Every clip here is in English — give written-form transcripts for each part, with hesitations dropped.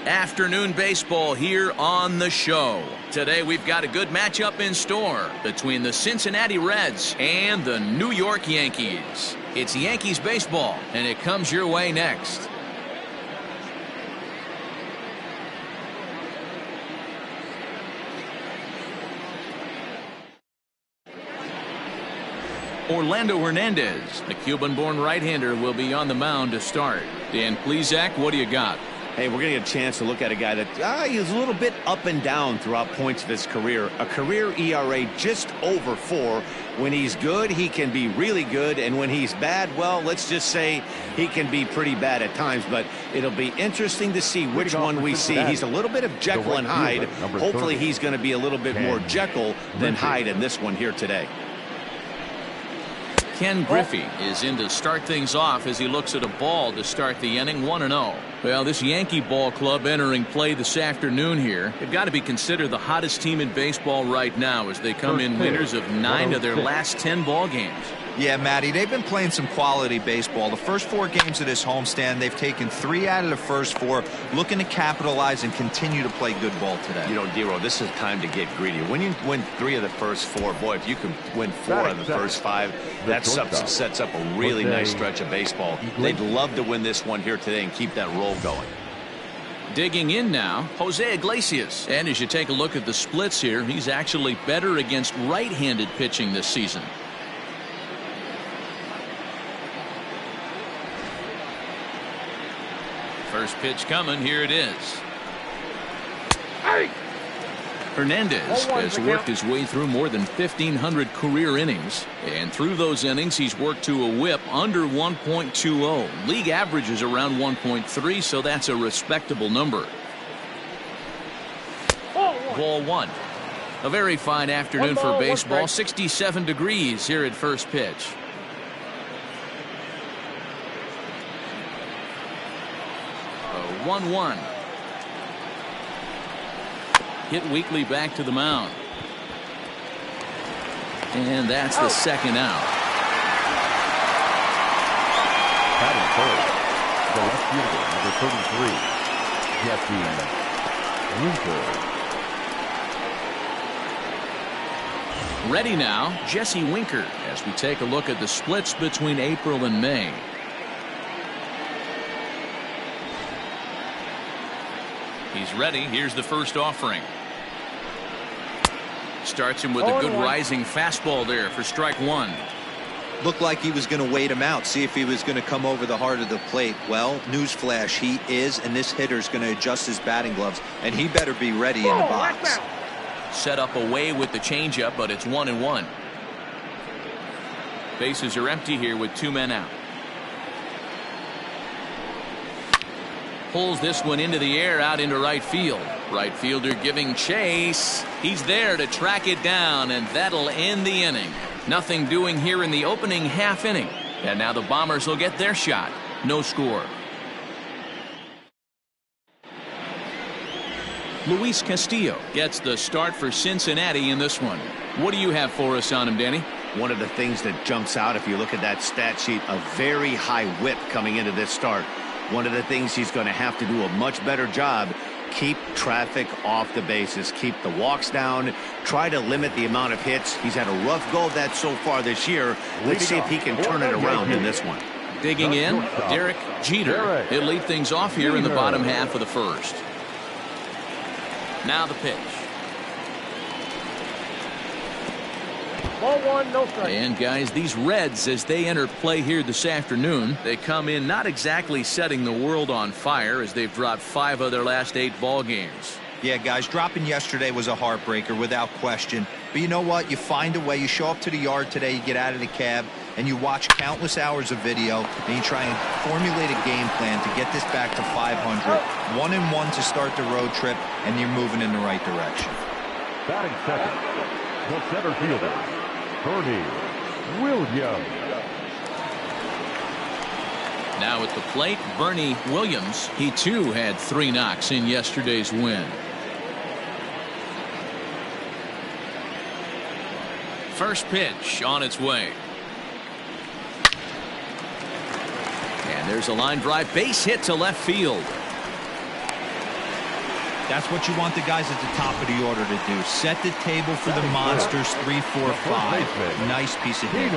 Afternoon baseball here on the show. Today we've got a good matchup in store between the Cincinnati Reds and the New York Yankees. It's Yankees baseball, and it comes your way next. Orlando Hernandez, the Cuban-born right-hander, will be on the mound to start. Dan Plesac, what do you got? Hey, we're going to get a chance to look at a guy that he's a little bit up and down throughout points of his career. A career ERA just over 4. When he's good, he can be really good. And when he's bad, well, let's just say he can be pretty bad at times. But it'll be interesting to see which one we see. He's a little bit of Jekyll and Hyde. Hopefully he's going to be a little bit more Jekyll than Hyde in this one here today. Ken Griffey is in to start things off as he looks at a ball to start the inning. 1-0. Well, this Yankee ball club entering play this afternoon here. They've got to be considered the hottest team in baseball right now as they come in winners of 9 of their last 10 ball games. Yeah, Matty, they've been playing some quality baseball. The first 4 games of this homestand, they've taken 3 out of the first 4, looking to capitalize and continue to play good ball today. You know, Dero, this is time to get greedy. When you win 3 of the first 4, boy, if you can win 4 of the first 5, that sets up a really nice stretch of baseball. They'd love to win this one here today and keep that roll going. Digging in now, Jose Iglesias. And as you take a look at the splits here, he's actually better against right-handed pitching this season. First pitch coming. Here it is. Hernandez has worked his way through more than 1,500 career innings, and through those innings he's worked to a whip under 1.20. League average is around 1.3, so that's a respectable number. Ball 1. A very fine afternoon for baseball. 67 degrees here at first pitch. 1-1. Hit weakly back to the mound. And that's the second out. Batting third, the left fielder, number 33, Jesse Winker. Ready now, Jesse Winker, as we take a look at the splits between April and May. He's ready. Here's the first offering. Starts him with a good rising fastball there for strike 1. Looked like he was going to wait him out, see if he was going to come over the heart of the plate. Well, newsflash, he is, and this hitter's going to adjust his batting gloves, and he better be ready in the box. Set up away with the changeup, but it's 1-1. Bases are empty here with 2 men out. Pulls this one into the air out into right field. Right fielder giving chase. He's there to track it down, and that'll end the inning. Nothing doing here in the opening half inning. And now the Bombers will get their shot. No score. Luis Castillo gets the start for Cincinnati in this one. What do you have for us on him, Danny? One of the things that jumps out if you look at that stat sheet, a very high whip coming into this start. One of the things he's going to have to do a much better job, keep traffic off the bases, keep the walks down, try to limit the amount of hits. He's had a rough go of that so far this year. Let's see if he can turn it around in this one. Digging in, Derek Jeter. He'll lead things off here in the bottom half of the first. Now the pitch. Ball 1, no strike. And guys, these Reds, as they enter play here this afternoon, they come in not exactly setting the world on fire as they've dropped 5 of their last 8 ball games. Yeah, guys, dropping yesterday was a heartbreaker without question. But you know what? You find a way. You show up to the yard today, you get out of the cab, and you watch countless hours of video, and you try and formulate a game plan to get this back to 500. 1-1 to start the road trip, and you're moving in the right direction. Batting second, the center fielder, Bernie Williams. Now at the plate, Bernie Williams. He too had 3 knocks in yesterday's win. First pitch on its way. And there's a line drive base hit to left field. That's what you want the guys at the top of the order to do. Set the table for the monsters. 3, 4, 5. Nice piece of hitting.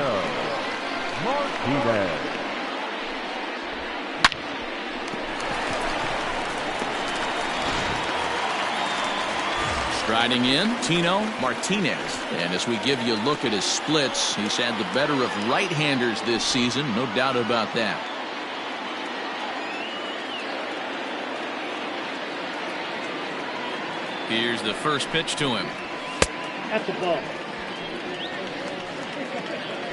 Martinez. Striding in, Tino Martinez. And as we give you a look at his splits, he's had the better of right-handers this season, no doubt about that. Here's the first pitch to him. That's a ball.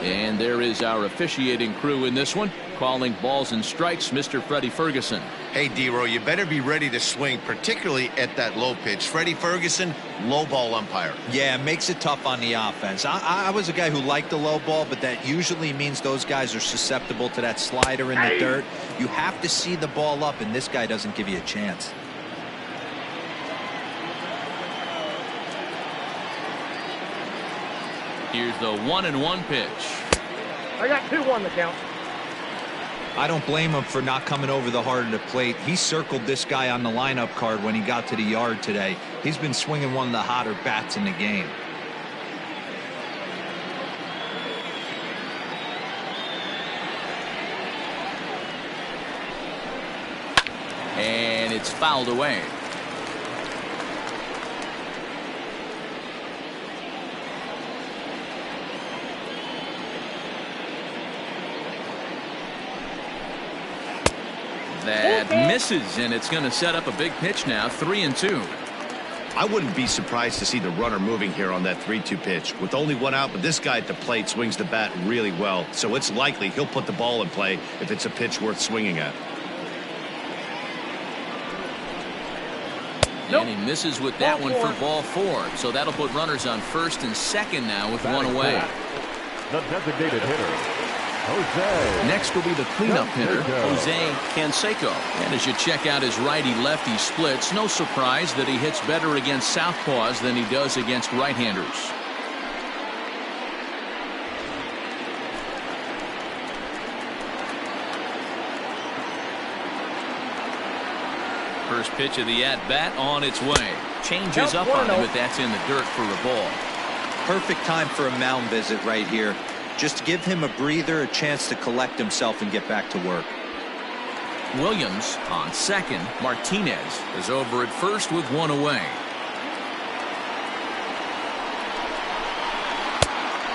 And there is our officiating crew in this one, calling balls and strikes, Mr. Freddie Ferguson. Hey, D-Row, you better be ready to swing, particularly at that low pitch. Freddie Ferguson, low ball umpire. Yeah, it makes it tough on the offense. I was a guy who liked the low ball, but that usually means those guys are susceptible to that slider in the dirt. You have to see the ball up, and this guy doesn't give you a chance. Here's the 1-1 pitch. I got 2-1 the count. I don't blame him for not coming over the heart of the plate. He circled this guy on the lineup card when he got to the yard today. He's been swinging one of the hotter bats in the game. And it's fouled away. That misses, and it's going to set up a big pitch now. 3-2. I wouldn't be surprised to see the runner moving here on that 3-2 pitch. With only one out, but this guy at the plate swings the bat really well, so it's likely he'll put the ball in play if it's a pitch worth swinging at. And he misses with that one for ball 4. So that'll put runners on first and second now with one away. The designated hitter, Jose. Next will be the cleanup hitter, Jose Canseco. And as you check out his righty-lefty splits, no surprise that he hits better against southpaws than he does against right-handers. First pitch of the at-bat on its way. Changes up on him, but that's in the dirt for a ball. Perfect time for a mound visit right here. Just give him a breather, a chance to collect himself and get back to work. Williams on second. Martinez is over at first with one away.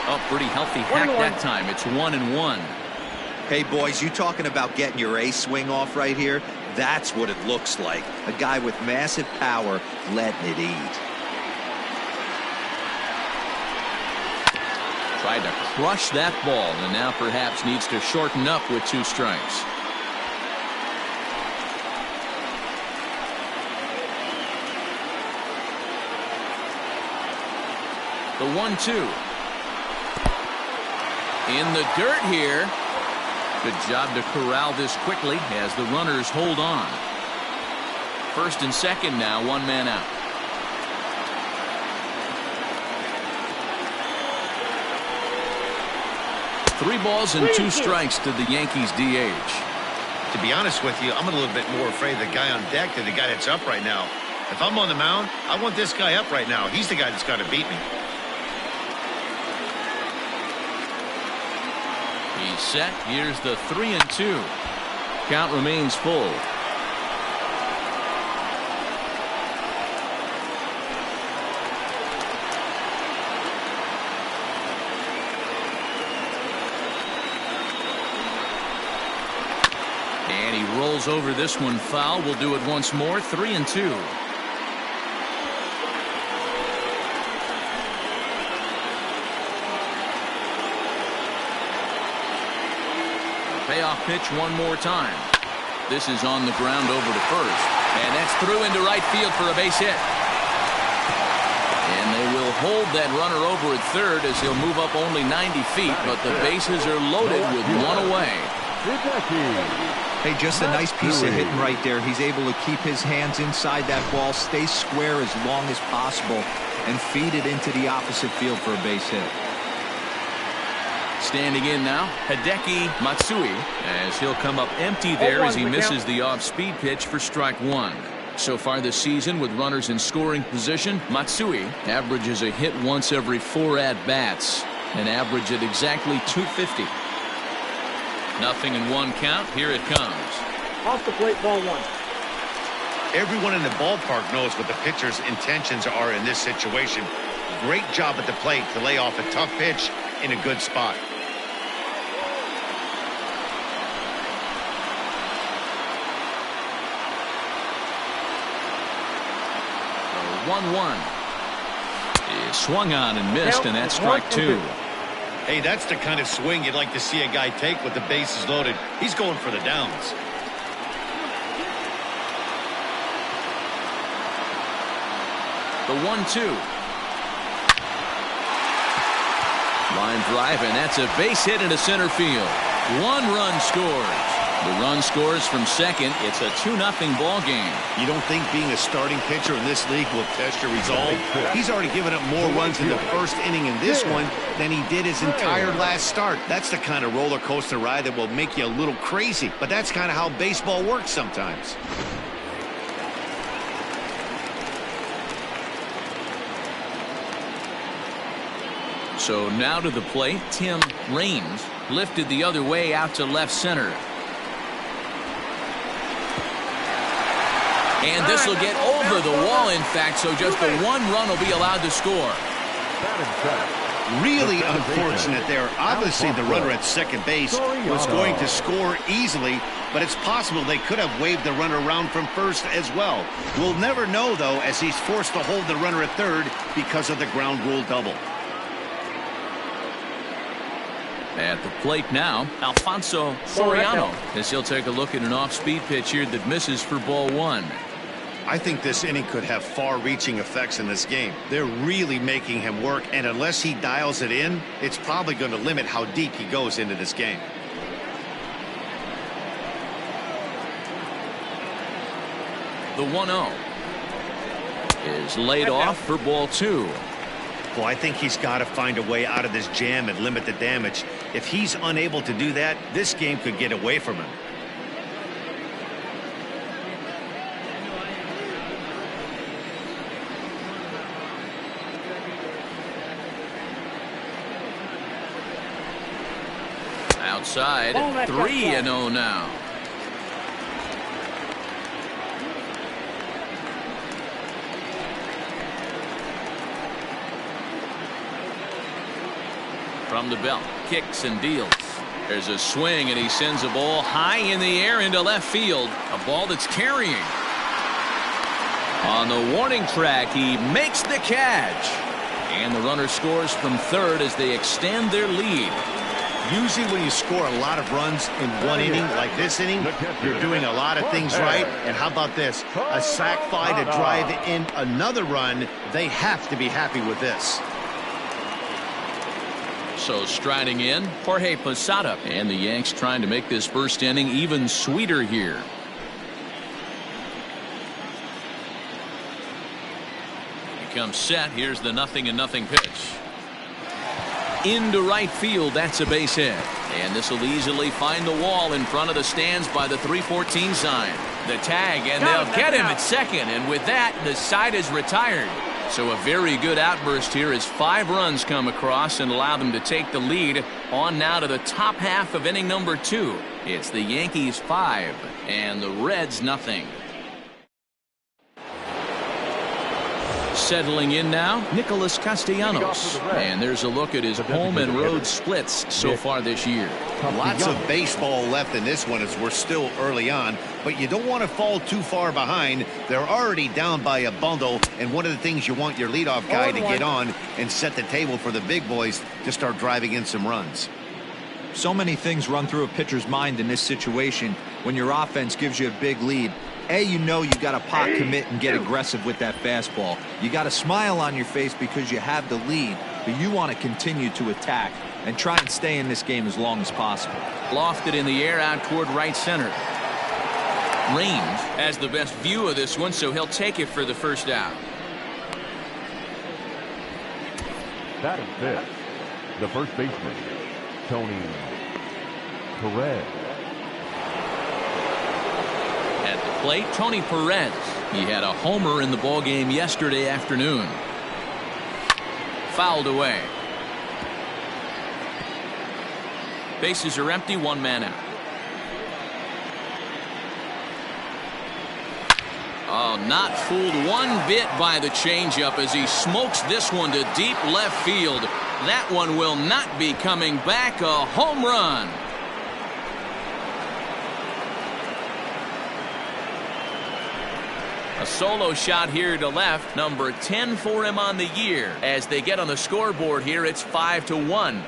Oh, pretty healthy hack that time. It's 1-1. Hey, boys, you talking about getting your A swing off right here? That's what it looks like. A guy with massive power letting it eat. Tried to crush that ball and now perhaps needs to shorten up with 2 strikes. The 1-2. In the dirt here. Good job to corral this quickly as the runners hold on. First and second now, 1 man out. Three balls and 2 strikes to the Yankees DH. To be honest with you, I'm a little bit more afraid of the guy on deck than the guy that's up right now. If I'm on the mound, I want this guy up right now. He's the guy that's got to beat me. He's set. Here's the 3-2. Count remains full. And he rolls over this one foul. We'll do it once more. 3-2. Payoff pitch one more time. This is on the ground over to first. And that's through into right field for a base hit. And they will hold that runner over at third as he'll move up only 90 feet. But the bases are loaded with one away. Hey, just a nice piece of hitting right there. He's able to keep his hands inside that ball, stay square as long as possible, and feed it into the opposite field for a base hit. Standing in now, Hideki Matsui, as he'll come up empty there as he misses the off-speed pitch for strike 1. So far this season with runners in scoring position, Matsui averages a hit once every 4 at-bats, an average at exactly 250. 0-1 count. Here it comes. Off the plate, ball 1. Everyone in the ballpark knows what the pitcher's intentions are in this situation. Great job at the plate to lay off a tough pitch in a good spot. The 1-1 is swung on and missed, and that's strike 2. Hey, that's the kind of swing you'd like to see a guy take with the bases loaded. He's going for the downs. The 1-2. Line drive, and that's a base hit into center field. 1 run scores. The run scores from second. It's a 2-0 ball game. You don't think being a starting pitcher in this league will test your resolve? He's already given up more runs in the first inning in this one than he did his entire last start. That's the kind of roller coaster ride that will make you a little crazy. But that's kind of how baseball works sometimes. So now to the plate, Tim Raines lifted the other way out to left center. And this will get over the wall, in fact, so just the 1 run will be allowed to score. Really unfortunate there. Obviously, the runner at second base was going to score easily, but it's possible they could have waved the runner around from first as well. We'll never know, though, as he's forced to hold the runner at third because of the ground rule double. At the plate now, Alfonso Soriano, as he'll take a look at an off-speed pitch here that misses for ball 1. I think this inning could have far-reaching effects in this game. They're really making him work, and unless he dials it in, it's probably going to limit how deep he goes into this game. The 1-0 is laid off for ball 2. Well, I think he's got to find a way out of this jam and limit the damage. If he's unable to do that, this game could get away from him. Outside, 3-0 now. From the belt, kicks and deals. There's a swing, and he sends a ball high in the air into left field. A ball that's carrying. On the warning track, he makes the catch. And the runner scores from third as they extend their lead. Usually when you score a lot of runs in one inning, like this inning, you're doing a lot of things right. And how about this? A sac fly to drive in another run. They have to be happy with this. So striding in, Jorge Posada. And the Yanks trying to make this first inning even sweeter here. He comes set. Here's the 0-0 pitch. Into right field. That's a base hit. And this will easily find the wall in front of the stands by the 314 sign. The tag, and they'll get him at second. And with that, the side is retired. So a very good outburst here as 5 runs come across and allow them to take the lead on now to the top half of inning number 2. It's the Yankees 5 and the Reds 0. Settling in now, Nicholas Castellanos. And there's a look at his home and road splits so far this year. Lots of baseball left in this one as we're still early on, but you don't want to fall too far behind. They're already down by a bundle, and one of the things you want your leadoff guy to get on and set the table for the big boys to start driving in some runs. So many things run through a pitcher's mind in this situation when your offense gives you a big lead. You know you got to pot commit and get aggressive with that fastball. You got a smile on your face because you have the lead, but you want to continue to attack and try and stay in this game as long as possible. Lofted in the air out toward right center. Raines has the best view of this one, so he'll take it for the first out. That is fifth. The first baseman, Tony Perez. At the plate, Tony Perez. He had a homer in the ballgame yesterday afternoon. Fouled away. Bases are empty, one man out. Oh, not fooled one bit by the changeup as he smokes this one to deep left field. That one will not be coming back. A home run. A solo shot here to left, number 10 for him on the year. As they get on the scoreboard here, it's 5-1.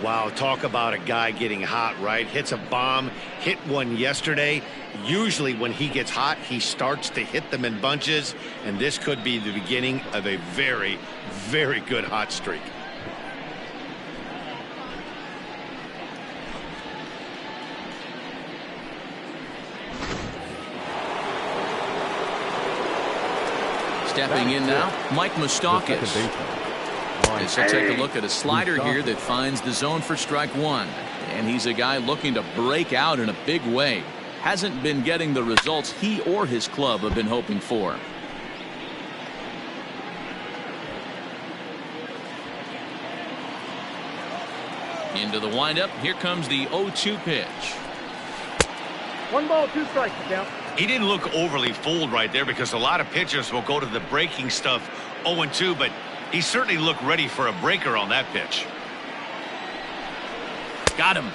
Wow, talk about a guy getting hot, right? Hits a bomb, hit one yesterday. Usually when he gets hot, he starts to hit them in bunches, and this could be the beginning of a very, very good hot streak. Stepping in now, Mike Moustakas. As he'll take a look at a slider here that finds the zone for strike one. And he's a guy looking to break out in a big way. Hasn't been getting the results he or his club have been hoping for. Into the windup. Here comes the 0-2 pitch. 1 ball, 2 strikes, count. He didn't look overly fooled right there because a lot of pitchers will go to the breaking stuff 0-2, but he certainly looked ready for a breaker on that pitch. Got him.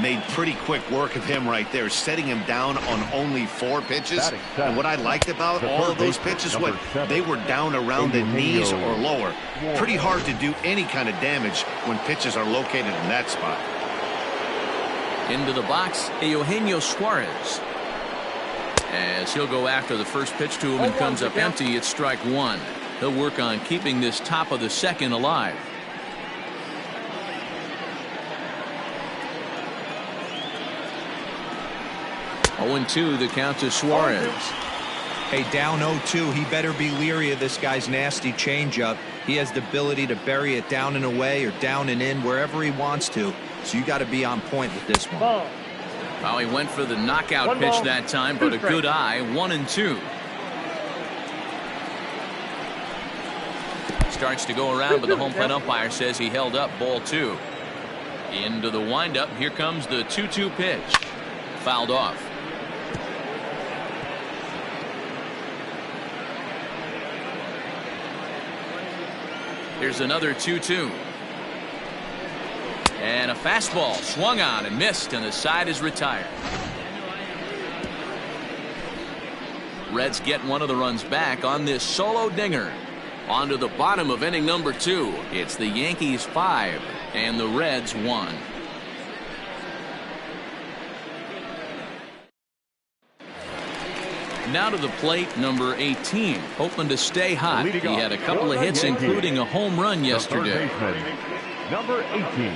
Made pretty quick work of him right there, setting him down on only 4 pitches. And what I liked about all of those pitches, they were down around the knees or lower. Pretty hard to do any kind of damage when pitches are located in that spot. Into the box, Eugenio Suarez. As he'll go after the first pitch to him and comes up empty, it's strike one. He'll work on keeping this top of the second alive. Oh, 0-2 the count to Suarez. Hey, down 0-2, he better be leery of this guy's nasty changeup. He has the ability to bury it down and away or down and in wherever he wants to. So you got to be on point with this one. Well, he went for the knockout pitch that time, but a good eye. 1-2. Starts to go around, but the home plate umpire says he held up. Ball 2. Into the windup. Here comes the 2-2 pitch. Fouled off. Here's another 2-2. And a fastball swung on and missed, and the side is retired. Reds get one of the runs back on this solo dinger. On to the bottom of inning number 2. It's the Yankees 5 and the Reds 1. Now to the plate, number 18, hoping to stay hot. He had a couple of hits, including a home run yesterday. Number 18.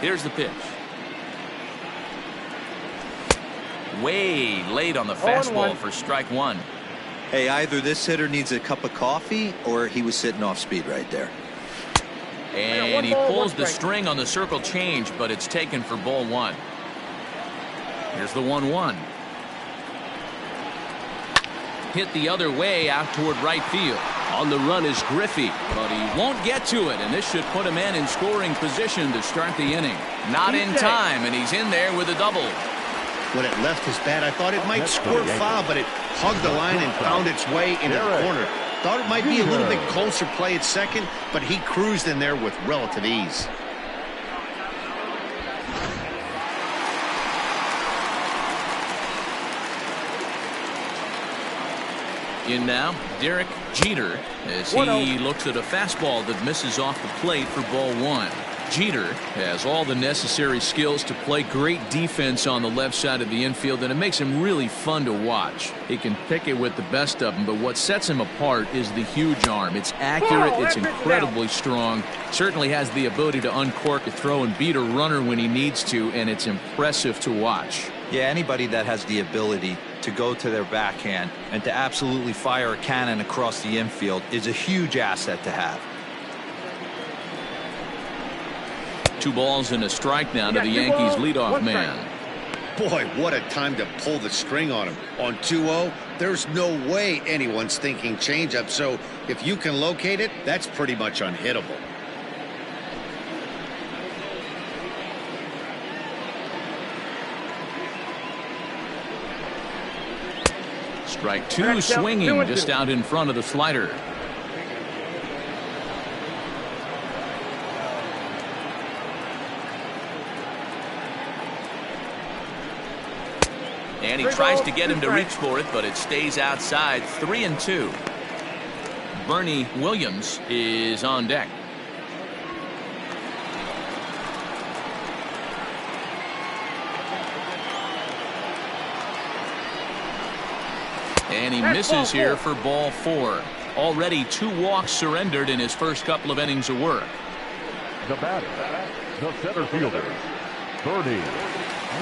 Here's the pitch. Way late on the fastball for strike one. Hey, either this hitter needs a cup of coffee or he was sitting off speed right there. And he pulls the string on the circle change, but it's taken for ball 1. Here's the 1-1. Hit the other way out toward right field. On the run is Griffey, but he won't get to it, and this should put him in scoring position to start the inning. Not in time, and he's in there with a double. When it left his bat, I thought it might squirt foul, but it hugged the line and found its way into the corner. Thought it might be a little bit closer play at second, but he cruised in there with relative ease. In now, Derek Jeter, as he looks at a fastball that misses off the plate for ball 1. Jeter has all the necessary skills to play great defense on the left side of the infield, and it makes him really fun to watch. He can pick it with the best of them, but what sets him apart is the huge arm. It's accurate, it's incredibly strong, certainly has the ability to uncork a throw and beat a runner when he needs to, and it's impressive to watch. Yeah, anybody that has the ability to go to their backhand and to absolutely fire a cannon across the infield is a huge asset to have. 2 balls and a strike now to the Yankees leadoff man. Boy, what a time to pull the string on him. On 2-0, there's no way anyone's thinking changeup, so if you can locate it, that's pretty much unhittable. Strike 2 swinging just out in front of the slider. And he tries to get him to reach for it, but it stays outside. 3-2. Bernie Williams is on deck. And he misses here for ball 4. Already 2 walks surrendered in his first couple of innings of work. The batter, the center fielder, Bernie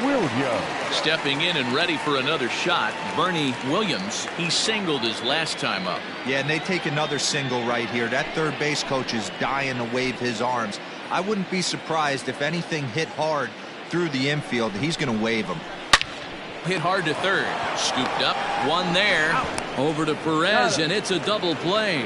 Williams. Stepping in and ready for another shot, Bernie Williams. He singled his last time up. Yeah, and they take another single right here. That third base coach is dying to wave his arms. I wouldn't be surprised if anything hit hard through the infield. He's going to wave them. Hit hard to third. Scooped up. One there. Over to Perez, and it's a double play.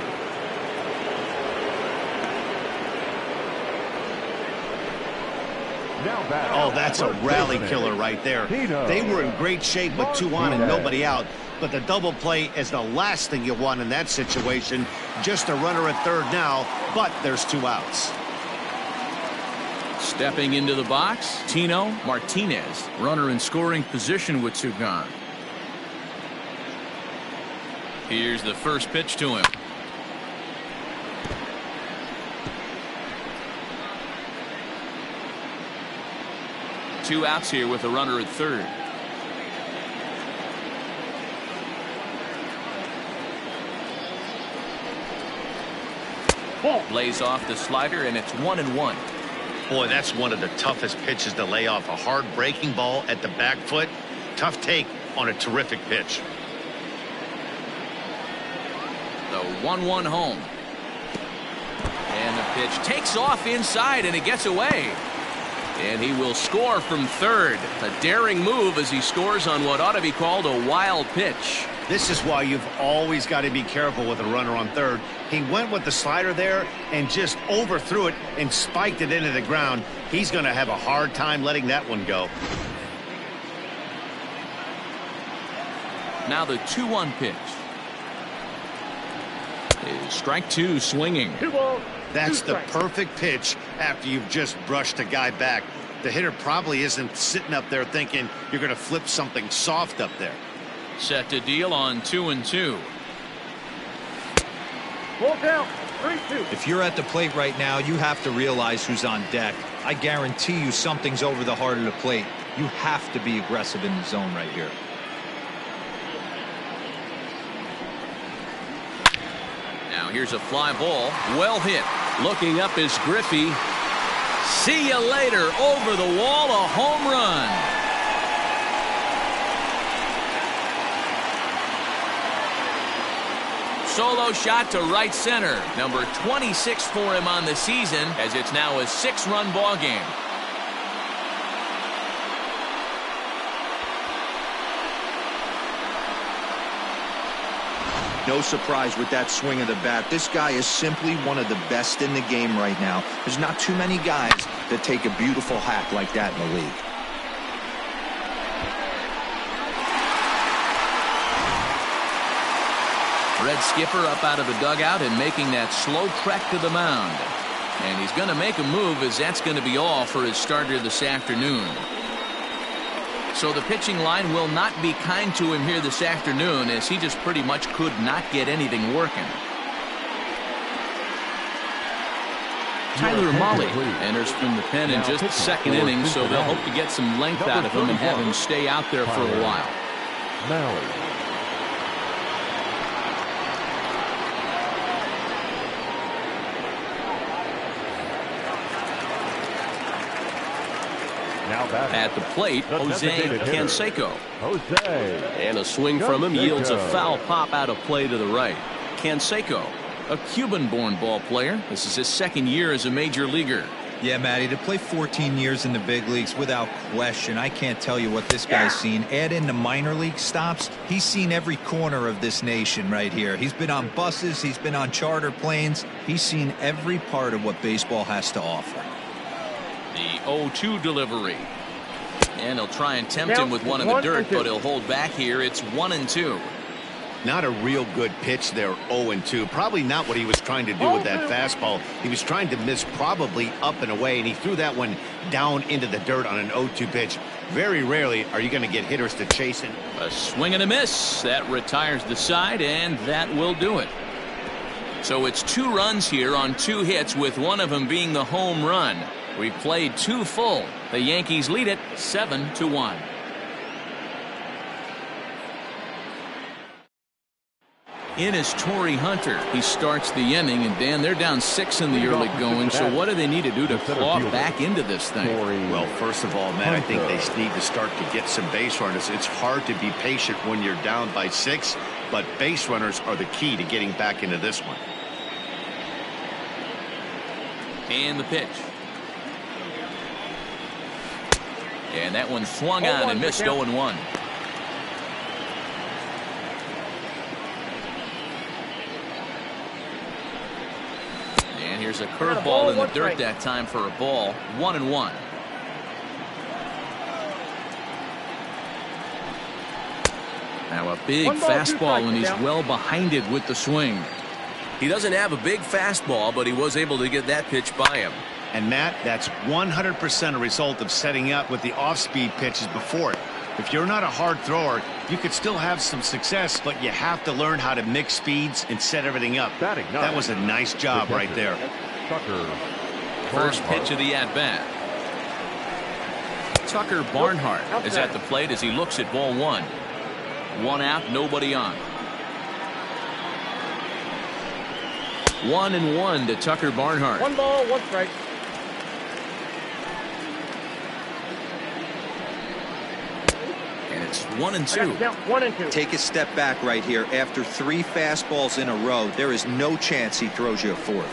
Oh, that's a rally killer right there. They were in great shape with 2 on and nobody out. But the double play is the last thing you want in that situation. Just a runner at third now, but there's 2 outs. Stepping into the box, Tino Martinez. Runner in scoring position with 2 gone. Here's the first pitch to him. Two outs here with a runner at third. Lays off the slider, and it's 1-1. Boy, that's one of the toughest pitches to lay off. A hard breaking ball at the back foot. Tough take on a terrific pitch. The 1-1 home. And the pitch takes off inside, and it gets away. And he will score from third. A daring move as he scores on what ought to be called a wild pitch. This is why you've always got to be careful with a runner on third. He went with the slider there and just overthrew it and spiked it into the ground. He's going to have a hard time letting that one go. Now the 2-1 pitch. Is strike 2 swinging. That's the perfect pitch after you've just brushed a guy back. The hitter probably isn't sitting up there thinking you're going to flip something soft up there. Set to deal on 2-2. Full count, 3-2. If you're at the plate right now, you have to realize who's on deck. I guarantee you something's over the heart of the plate. You have to be aggressive in the zone right here. Now here's a fly ball. Well hit. Looking up is Griffey. See you later. Over the wall, a home run. Solo shot to right center. Number 26 for him on the season, as it's now a 6-run ball game. No surprise with that swing of the bat. This guy is simply one of the best in the game right now. There's not too many guys that take a beautiful hack like that in the league. Red skipper up out of the dugout and making that slow trek to the mound. And he's going to make a move, as that's going to be all for his starter this afternoon. So the pitching line will not be kind to him here this afternoon, as he just pretty much could not get anything working. Tyler Mahle enters from the pen in just the second inning, so they'll hope to get some length out of him and have him stay out there for a while. Mahle. At the plate, Jose Canseco. And a swing from him yields a foul pop out of play to the right. Canseco, a Cuban-born ball player. This is his second year as a major leaguer. Yeah, Matty, to play 14 years in the big leagues without question, I can't tell you what this guy's seen. Add in the minor league stops, he's seen every corner of this nation right here. He's been on buses, he's been on charter planes, he's seen every part of what baseball has to offer. The 0-2 delivery. And he'll try and tempt him with one in the dirt, but he'll hold back here. It's 1-2. Not a real good pitch there, 0-2. Probably not what he was trying to do with that fastball. He was trying to miss probably up and away, and he threw that one down into the dirt on an 0-2 pitch. Very rarely are you going to get hitters to chase it. A swing and a miss. That retires the side, and that will do it. So it's 2 runs here on 2 hits, with one of them being the home run. We've played 2 full. The Yankees lead it 7-1. In is Torrey Hunter. He starts the inning, and Dan, they're down 6 in the early going, so what do they need to do to claw back into this thing? Well, first of all, man, I think they need to start to get some base runners. It's hard to be patient when you're down by 6, but base runners are the key to getting back into this one. And the pitch. And that one swung on and missed 0-1. And here's a curveball in the dirt that time for a ball. 1-1. Now a big fastball, and he's well behind it with the swing. He doesn't have a big fastball, but he was able to get that pitch by him. And Matt, that's 100% a result of setting up with the off-speed pitches before it. If you're not a hard thrower, you could still have some success, but you have to learn how to mix speeds and set everything up. That was a nice job right there. First pitch of the at-bat. Tucker Barnhart is at the plate as he looks at ball 1. 1 out, nobody on. 1-1 to Tucker Barnhart. 1 ball, 1 strike. And it's 1-2. 1-2. Take a step back right here. After 3 fastballs in a row, there is no chance he throws you a 4th.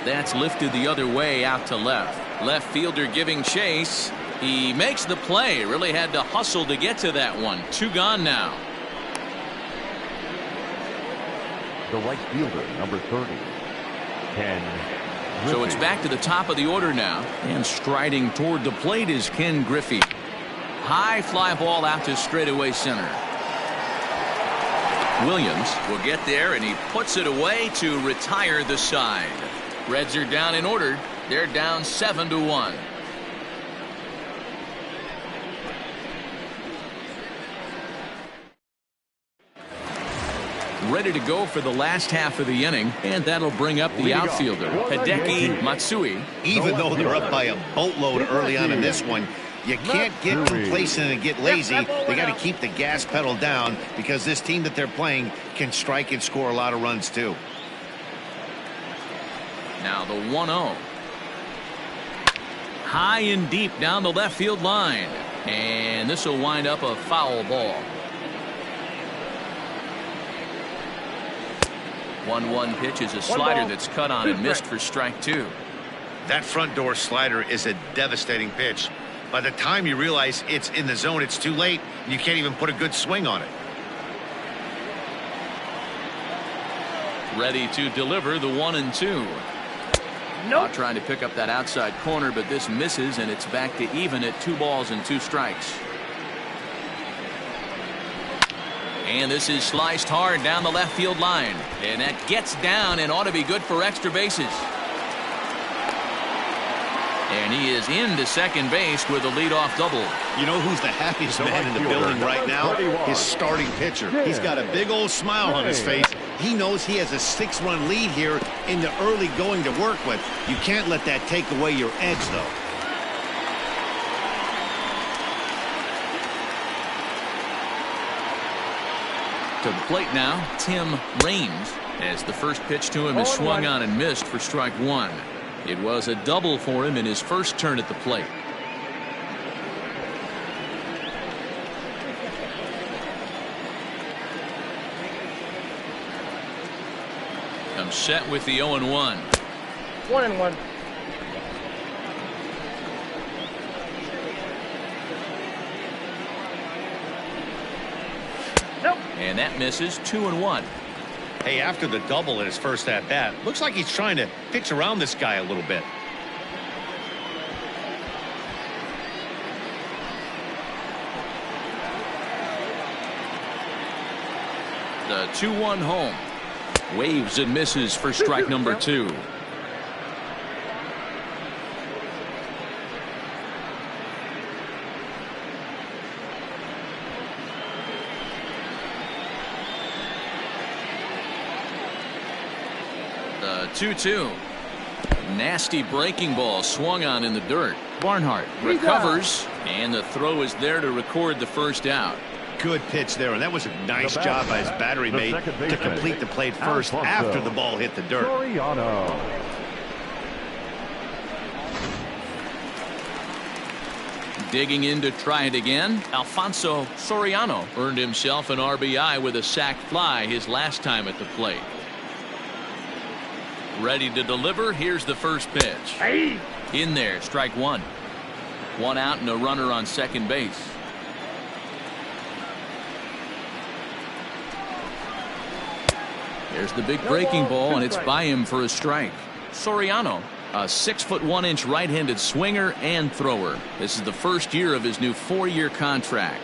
That's lifted the other way out to left. Left fielder giving chase. He makes the play. Really had to hustle to get to that one. 2 gone now. The right fielder, number 30, Ken Griffey. So it's back to the top of the order now. And striding toward the plate is Ken Griffey. High fly ball out to straightaway center. Williams will get there, and he puts it away to retire the side. Reds are down in order. They're down 7-1. Ready to go for the last half of the inning, and that'll bring up the outfielder, Hideki Matsui. Even though they're up by a boatload early on in this one, you can't get complacent and get lazy. They got to keep the gas pedal down, because this team that they're playing can strike and score a lot of runs too. Now the 1-0. High and deep down the left field line, and this will wind up a foul ball. 1-1 pitch is a slider that's cut on and missed for strike 2. That front door slider is a devastating pitch. By the time you realize it's in the zone, it's too late. You can't even put a good swing on it. Ready to deliver the 1-2. Nope. Trying to pick up that outside corner, but this misses, and it's back to even at 2 balls and 2 strikes. And this is sliced hard down the left field line, and that gets down and ought to be good for extra bases. And he is into second base with a leadoff double. You know who's the happiest man in the building right now? His starting pitcher. He's got a big old smile on his face. He knows he has a 6-run lead here in the early going to work with. You can't let that take away your edge, though. To the plate now, Tim Raines, as the first pitch to him is swung on and missed for strike one. It was a double for him in his first turn at the plate. Comes set with the 0-1. 1-1. Nope. And that misses. 2-1. Hey, after the double in his first at-bat, looks like he's trying to pitch around this guy a little bit. The 2-1 home. Waves and misses for strike number 2. The 2-2. Nasty breaking ball swung on in the dirt. Barnhart recovers, and the throw is there to record the first out. Good pitch there, and that was a nice job by his battery mate to complete the plate first after the ball hit the dirt. Digging in to try it again, Alfonso Soriano earned himself an RBI with a sac fly his last time at the plate. Ready to deliver. Here's the first pitch. Hey. In there, strike one. One out and a runner on second base. There's the big breaking ball, and it's by him for a strike. Soriano, a 6'1" right-handed swinger and thrower. This is the first year of his new 4-year contract.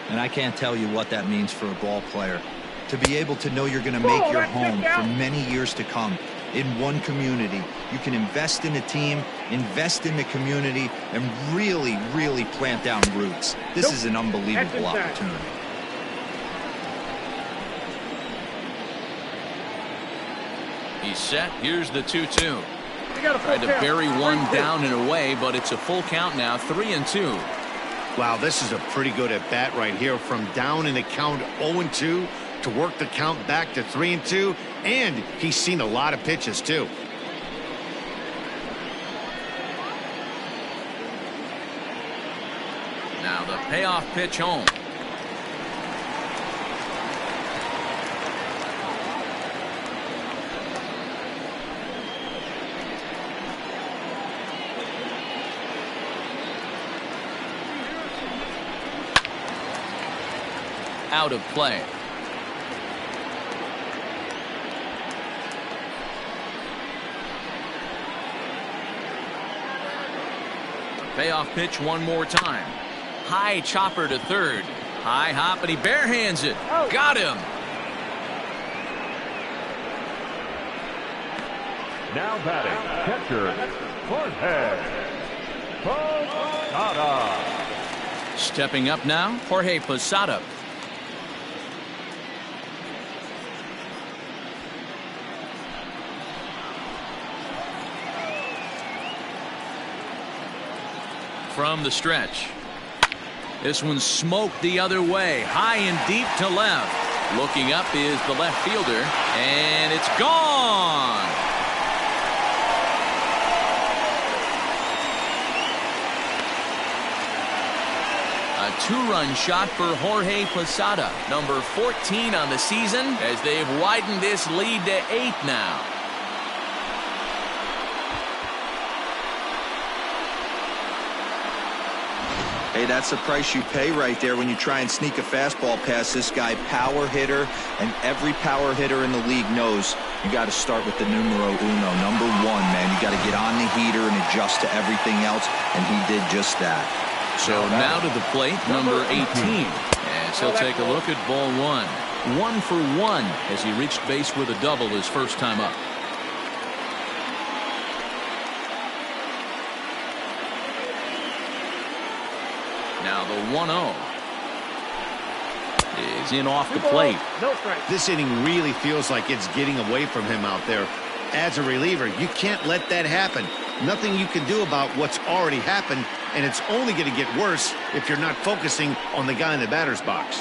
And I can't tell you what that means for a ball player. To be able to know you're going to make your home for many years to come in one community. You can invest in a team, invest in the community, and really, really plant down roots. This is an unbelievable opportunity. He's set. Here's the 2-2. Tried to bury one down and away, but it's a full count now. 3-2. Wow, this is a pretty good at bat right here. From down in the count 0-2 to work the count back to 3-2, and he's seen a lot of pitches too. Now the payoff pitch home. Out of play. Payoff pitch one more time. High chopper to third. High hop, and he barehands it. Got him. Now batting, catcher, Jorge Posada. Stepping up now, Jorge Posada. From the stretch. This one smoked the other way, high and deep to left. Looking up is the left fielder, and it's gone. A 2-run shot for Jorge Posada, number 14 on the season, as they've widened this lead to 8 now. Hey, that's the price you pay right there when you try and sneak a fastball past this guy. Power hitter, and every power hitter in the league knows you got to start with the numero uno, number 1, man. You got to get on the heater and adjust to everything else, and he did just that. So now to the plate, number 18, as he'll take a look at ball 1. 1 for 1 as he reached base with a double his first time up. 1-0. Is in off the plate. No strike. This inning really feels like it's getting away from him out there. As a reliever, you can't let that happen. Nothing you can do about what's already happened, and it's only going to get worse if you're not focusing on the guy in the batter's box.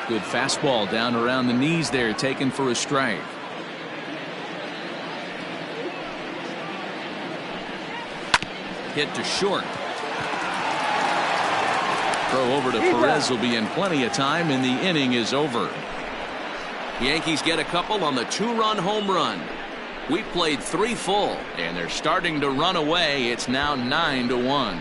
Good fastball down around the knees there, taken for a strike. Hit to short. Throw over to Perez will be in plenty of time, and the inning is over. Yankees get a couple on the 2-run home run. We played 3 full, and they're starting to run away. It's now 9-1.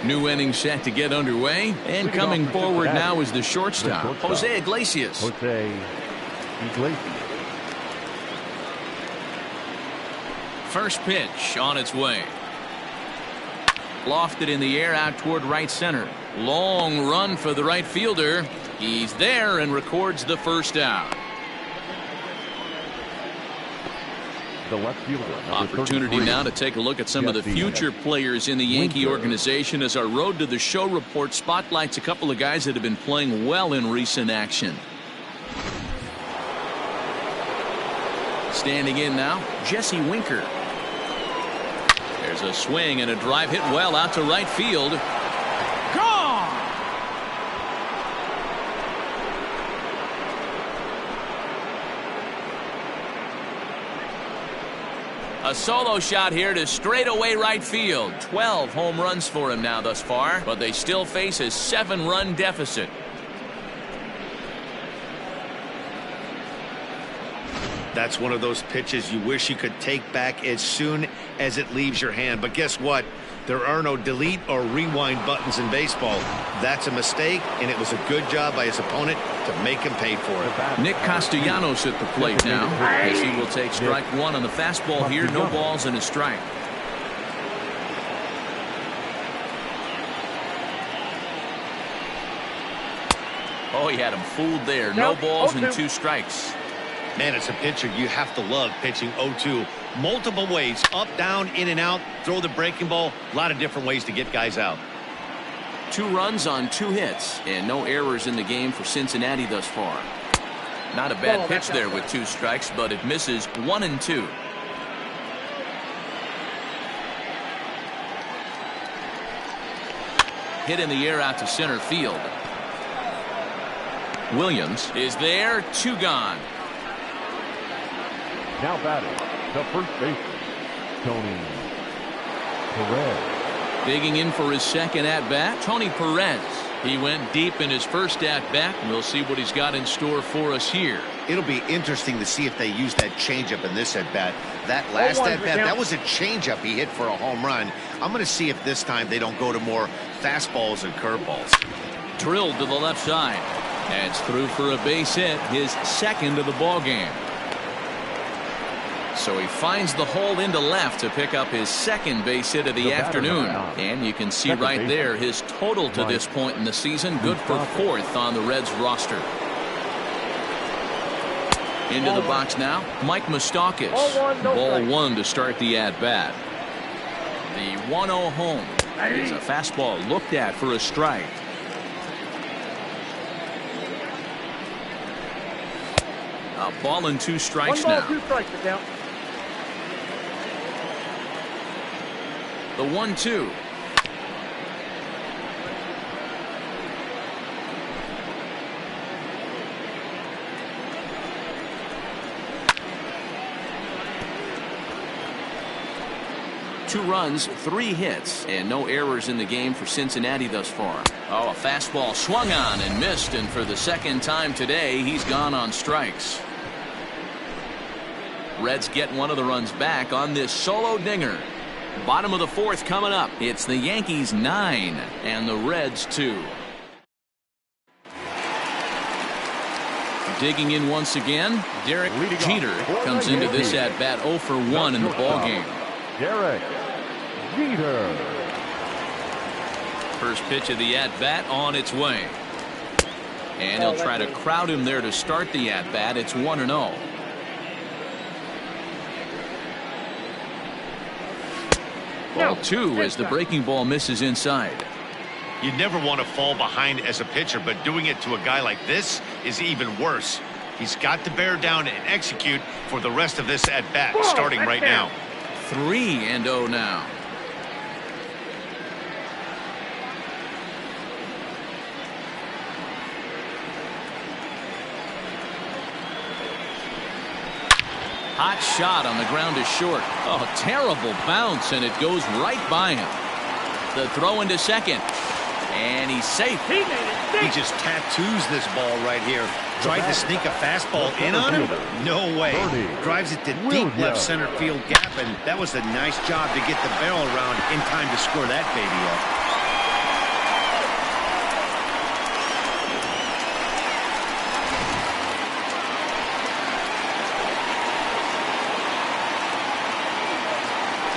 New inning set to get underway, and coming forward now is the shortstop, Jose Iglesias. Jose Iglesias. First pitch on its way. Lofted in the air out toward right center. Long run for the right fielder. He's there and records the first out. The left fielder. Opportunity now to take a look at some of the future players in the Yankee organization as our Road to the Show report spotlights a couple of guys that have been playing well in recent action. Standing in now, Jesse Winker. There's a swing and a drive hit well out to right field. Gone! A solo shot here to straightaway right field. 12 home runs for him now thus far, but they still face a 7-run deficit. That's one of those pitches you wish you could take back as soon as it leaves your hand. But guess what? There are no delete or rewind buttons in baseball. That's a mistake, and it was a good job by his opponent to make him pay for it. Nick Castellanos at the plate now, as he will take strike one on the fastball here. No balls and a strike. Oh, he had him fooled there. No balls and 2 strikes. Man, it's a pitcher you have to love pitching 0-2. Multiple ways, up, down, in and out, throw the breaking ball. A lot of different ways to get guys out. 2 runs on 2 hits, and no errors in the game for Cincinnati thus far. Not a bad pitch there with 2 strikes, but it misses 1 and 2. Hit in the air out to center field. Williams is there, 2 gone. Now batting, the first baseman, Tony Perez. Digging in for his second at-bat, Tony Perez. He went deep in his first at-bat, and we'll see what he's got in store for us here. It'll be interesting to see if they use that changeup in this at-bat. That last at-bat, that was a changeup he hit for a home run. I'm going to see if this time they don't go to more fastballs and curveballs. Drilled to the left side. That's through for a base hit, his second of the ball game. So he finds the hole into left to pick up his second base hit of the afternoon. And you can see right there his total to this point in the season. Good for 4th on the Reds roster. Into the box now, Mike Moustakas. Ball 1 to start the at-bat. The 1-0 home is a fastball looked at for a strike. A ball and 2 strikes now. 1 ball, 2 strikes to count. The 1-2. Two runs, 3 hits, and no errors in the game for Cincinnati thus far. Oh, a fastball swung on and missed, and for the second time today, he's gone on strikes. Reds get one of the runs back on this solo dinger. Bottom of the 4th coming up. It's the Yankees 9 and the Reds 2. Digging in once again, Derek Jeter comes into this at bat 0 for 1 in the ball game. Derek Jeter. First pitch of the at bat on its way. And he'll try to crowd him there to start the at bat. It's 1-0. Ball 2 as the breaking ball misses inside. You never want to fall behind as a pitcher, but doing it to a guy like this is even worse. He's got to bear down and execute for the rest of this at bat, starting right now. 3-0 now. Hot shot on the ground is short. Oh, terrible bounce, and it goes right by him. The throw into second, and he's safe. He just tattoos this ball right here. Tried to sneak a fastball in on him? No way. Drives it to deep left center field gap, and that was a nice job to get the barrel around in time to score that baby up.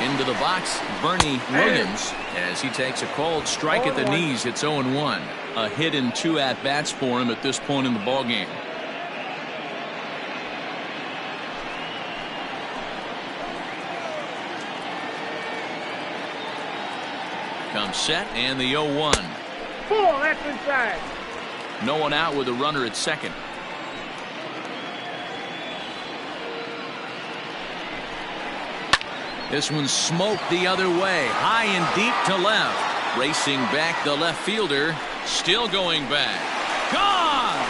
Into the box, Bernie Williams, as he takes a cold strike at the knees. It's 0-1. A hit in 2 at-bats for him at this point in the ballgame. Comes set, and the 0-1. Ball, that's inside. No one out with a runner at second. This one's smoked the other way, high and deep to left. Racing back the left fielder, still going back. Gone!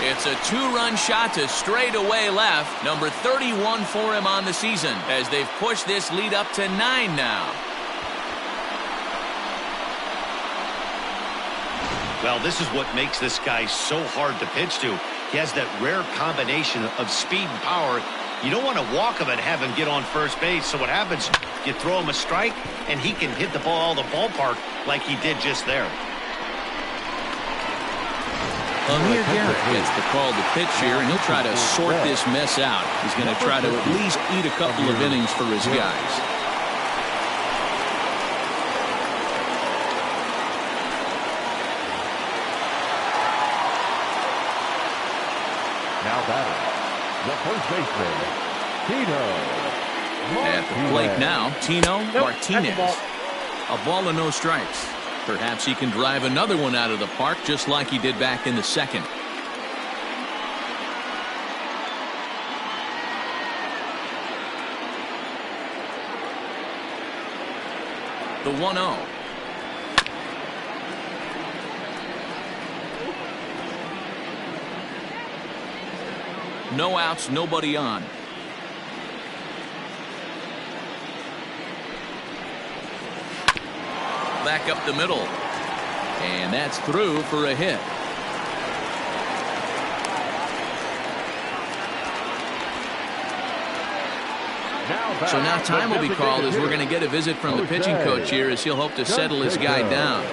It's a 2-run shot to straightaway left. Number 31 for him on the season, as they've pushed this lead up to 9 now. Well, this is what makes this guy so hard to pitch to. He has that rare combination of speed and power. You don't want to walk him and have him get on first base. So what happens, you throw him a strike, and he can hit the ball out of the ballpark like he did just there. Amir Garrett gets the call to pitch here, and he'll try to sort this mess out. He's going to try to at least eat a couple of innings for his guys. Now batting, the first baseman, Tino. At the plate now, Tino Martinez. A ball and no strikes. Perhaps he can drive another one out of the park just like he did back in the second. The 1-0. No outs, nobody on. Back up the middle. And that's through for a hit. So now time will be called as we're going to get a visit from the pitching coach here, as he'll hope to settle his guy down.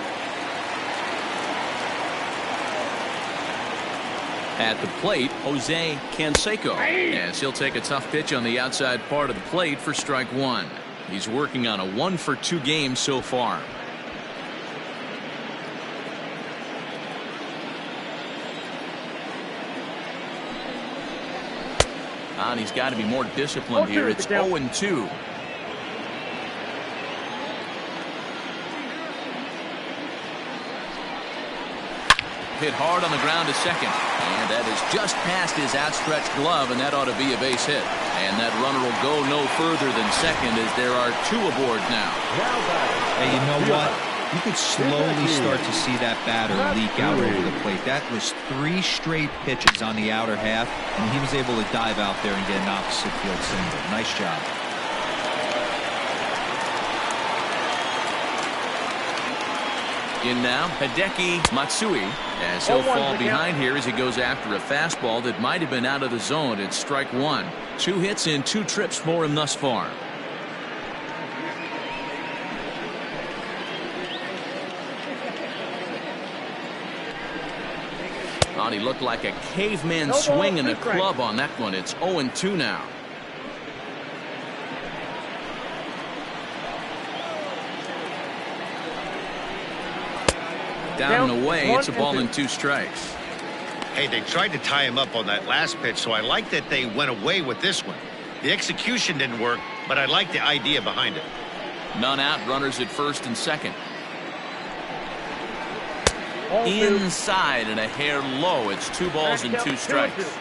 At the plate, Jose Canseco, as he'll take a tough pitch on the outside part of the plate for strike 1. He's working on a 1-for-2 game so far. And he's got to be more disciplined here. It's 0-2. Hit hard on the ground to second, and that is just past his outstretched glove, and that ought to be a base hit. And that runner will go no further than second, as there are 2 aboard now. Hey, you know what? You could slowly start to see that batter leak out over the plate. That was 3 straight pitches on the outer half, and he was able to dive out there and get an opposite field single. Nice job. In now, Hideki Matsui, as he'll fall behind here as he goes after a fastball that might have been out of the zone. It's strike 1. 2 hits in 2 trips for him thus far. Oh, he looked like a caveman swinging a club on that one. It's 0-2 now. Down and away, it's a ball and 2 strikes. Hey, they tried to tie him up on that last pitch, so I like that they went away with this one. The execution didn't work, but I like the idea behind it. None out, runners at first and second. Inside and a hair low. It's 2 balls and 2 strikes.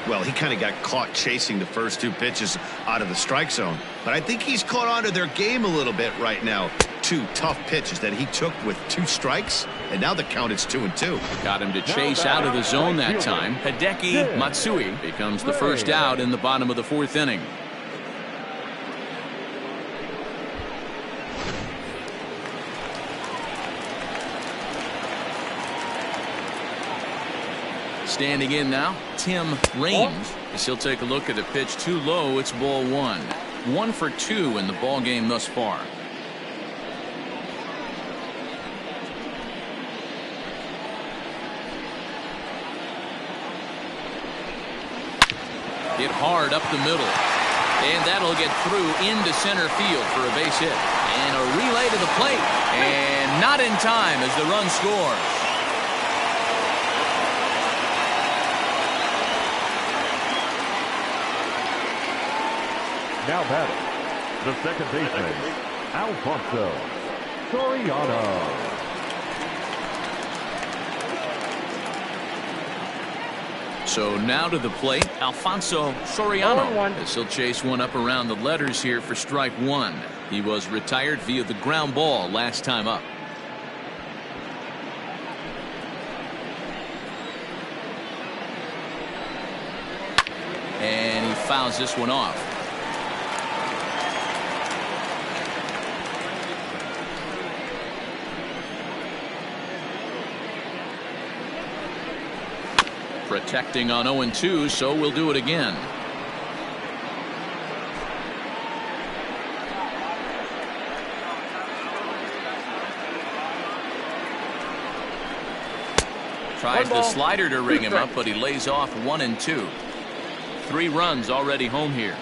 Well, he kind of got caught chasing the first 2 pitches out of the strike zone. But I think he's caught on to their game a little bit right now. 2 tough pitches that he took with 2 strikes, and now the count is 2-2. Got him to chase out of the zone that time. Hideki Matsui becomes the first out in the bottom of the 4th inning. Standing in now, Tim Raines, as he'll take a look at a pitch too low. It's ball 1. 1 for 2 in the ball game thus far. Hit hard up the middle, and that'll get through into center field for a base hit, and a relay to the plate, and not in time as the run scores. Now batting, the second baseman, Alfonso Soriano. So now to the plate, Alfonso Soriano, as he'll chase one up around the letters here for strike 1. He was retired via the ground ball last time up. And he fouls this one off. Protecting on 0-2, so we'll do it again. Tries the slider to ring him up, but he lays off 1-2. 3 runs already home here.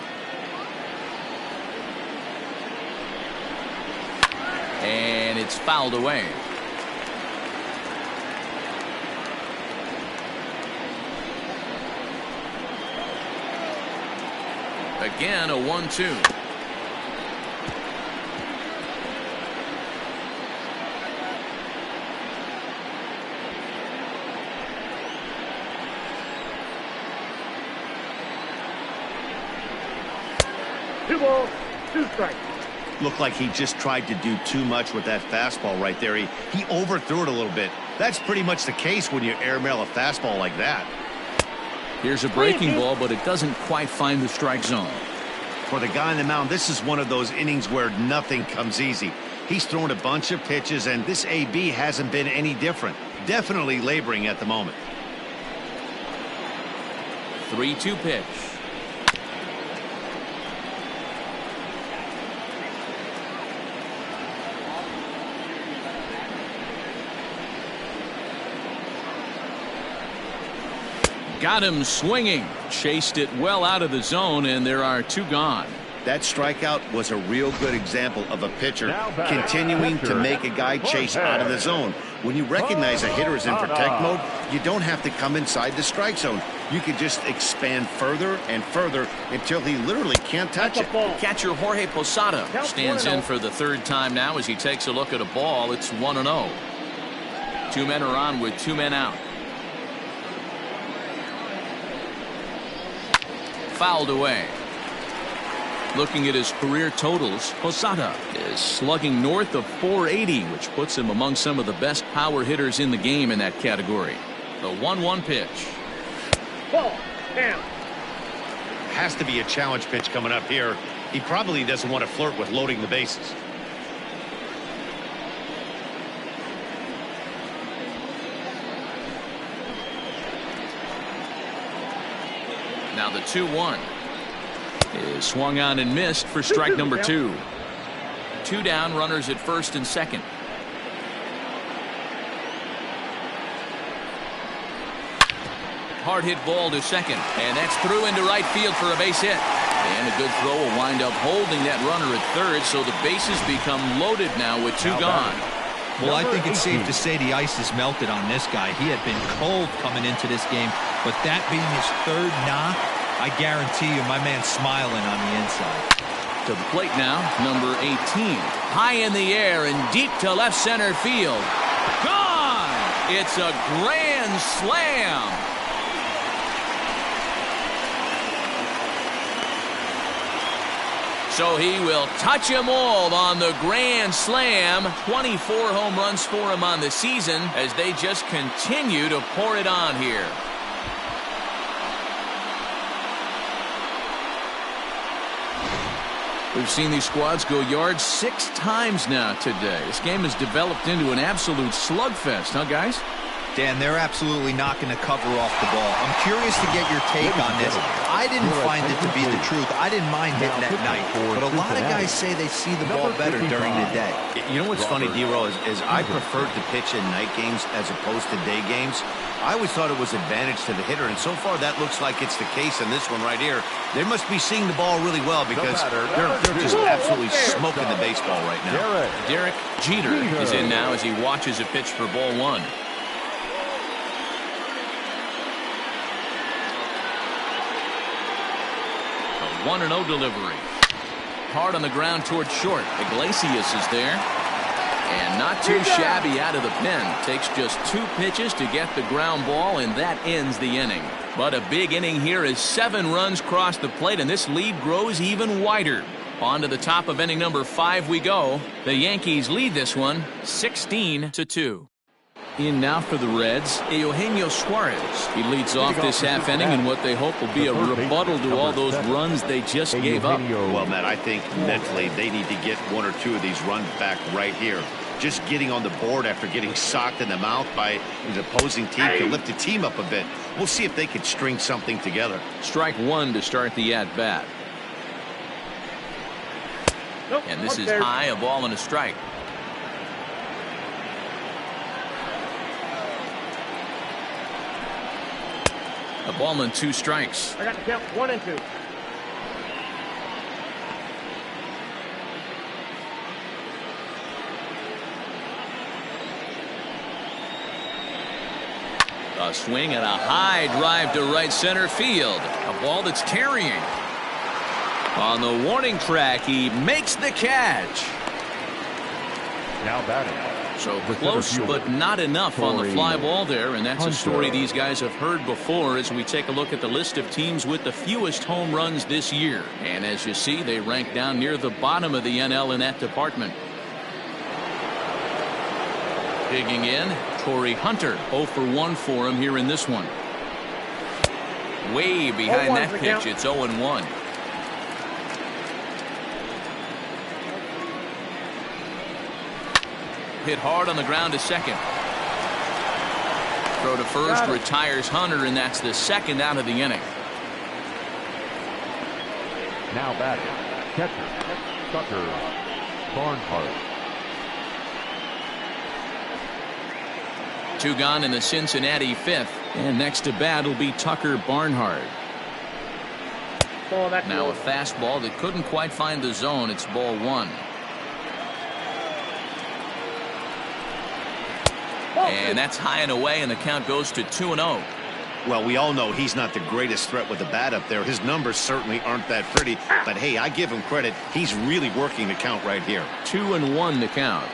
And it's fouled away. Again, a 1-2. Two balls, 2 strikes. Looked like he just tried to do too much with that fastball right there. He overthrew it a little bit. That's pretty much the case when you airmail a fastball like that. Here's a breaking ball, but it doesn't quite find the strike zone. For the guy on the mound, this is one of those innings where nothing comes easy. He's thrown a bunch of pitches, and this AB hasn't been any different. Definitely laboring at the moment. 3-2 pitch. Got him swinging. Chased it well out of the zone, and there are 2 gone. That strikeout was a real good example of a pitcher continuing to make a guy chase out of the zone. When you recognize a hitter is in protect mode, you don't have to come inside the strike zone. You can just expand further and further until he literally can't touch it. Catcher Jorge Posada stands in for the 3rd time now as he takes a look at a ball. It's 1-0. 2 men are on with 2 men out. Fouled away. Looking at his career totals, Posada is slugging north of .480, which puts him among some of the best power hitters in the game in that category. The 1-1 pitch. Ball, down. Has to be a challenge pitch coming up here. He probably doesn't want to flirt with loading the bases. Now the 2-1 is swung on and missed for strike number 2. 2 down, runners at first and second. Hard hit ball to second, and that's through into right field for a base hit. And a good throw will wind up holding that runner at third, so the bases become loaded now with 2 gone. Well, I think it's safe to say the ice has melted on this guy. He had been cold coming into this game, but that being his third knock, I guarantee you my man's smiling on the inside. To the plate now, number 18. High in the air and deep to left center field. Gone! It's a grand slam. So he will touch them all on the grand slam. 24 home runs for him on the season as they just continue to pour it on here. We've seen these squads go yards 6 times now today. This game has developed into an absolute slugfest, huh, guys? Dan, they're absolutely knocking the cover off the ball. I'm curious to get your take on this. I didn't find it to be the truth. I didn't mind hitting that night. But a lot of guys say they see the ball better during the day. You know what's funny, D-Roll, is I preferred to pitch in night games as opposed to day games. I always thought it was advantage to the hitter, and so far that looks like it's the case in this one right here. They must be seeing the ball really well because they're just absolutely smoking the baseball right now. Derek Jeter is in now as he watches a pitch for ball 1. A 1-0 delivery. Hard on the ground towards short. Iglesias is there. And not too shabby out of the pen. Takes just 2 pitches to get the ground ball, and that ends the inning. But a big inning here as 7 runs cross the plate, and this lead grows even wider. On to the top of inning number 5 we go. The Yankees lead this one 16-2. In now for the Reds, Eugenio Suarez. He leads off this half inning in what they hope will be a rebuttal to all those runs they just gave up. Well, Matt, I think mentally they need to get 1 or 2 of these runs back right here. Just getting on the board after getting socked in the mouth by his opposing team can lift the team up a bit. We'll see if they can string something together. Strike 1 to start the at-bat. And this is high, a ball and a strike. A ball and 2 strikes. I got to count 1 and 2. A swing and a high drive to right center field. A ball that's carrying. On the warning track, he makes the catch. Now batting. So close, but not enough on the fly ball there, and that's a story these guys have heard before as we take a look at the list of teams with the fewest home runs this year. And as you see, they rank down near the bottom of the NL in that department. Digging in, Torrey Hunter, 0 for 1 for him here in this one. Way behind that pitch, it's 0-1. Hit hard on the ground to second. Throw to first, retires Hunter, and that's the second out of the inning. Now batting. Catcher. Tucker Barnhart. 2 gone in the Cincinnati 5th. And next to bat will be Tucker Barnhart. Now a fastball that couldn't quite find the zone. It's ball 1. And that's high and away, and the count goes to 2-0. Well, we all know he's not the greatest threat with the bat up there. His numbers certainly aren't that pretty. But, hey, I give him credit. He's really working the count right here. 2-1 to count.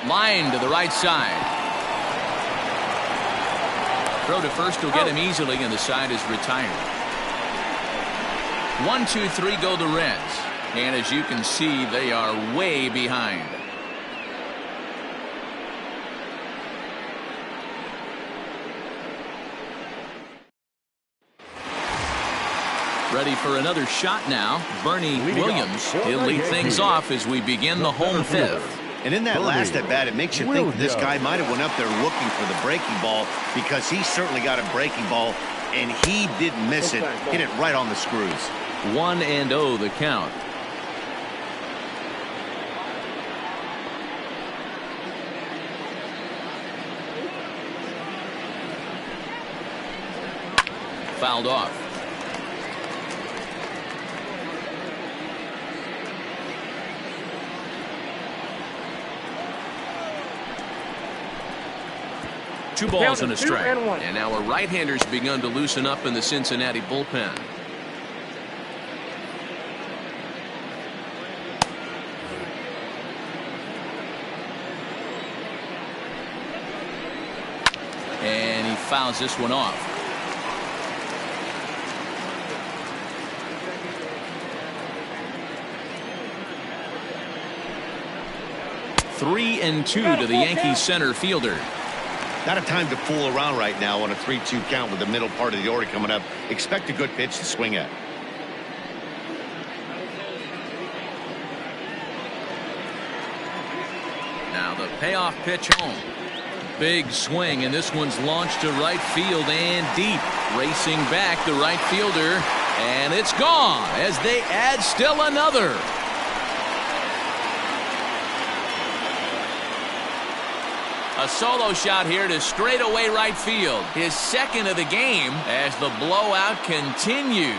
Line to the right side. Throw to first will get him easily, and the side is retired. 1, 2, 3 go the Reds. And as you can see, they are way behind. Ready for another shot now. Bernie Williams. He'll lead things off as we begin the home 5th. And in that last at bat, it makes you think this guy might have went up there looking for the breaking ball, because he certainly got a breaking ball, and he didn't miss it. Hit it right on the screws. 1-0 the count. Fouled off. 2 balls and a 2 strike. and 1. And now a right-hander's begun to loosen up in the Cincinnati bullpen. And he fouls this one off. Three and 2 to the Yankees center fielder. Not a time to fool around right now on a 3-2 count with the middle part of the order coming up. Expect a good pitch to swing at. Now the payoff pitch home. Big swing, and this one's launched to right field and deep. Racing back the right fielder, and it's gone as they add still another. A solo shot here to straightaway right field. His second of the game as the blowout continues.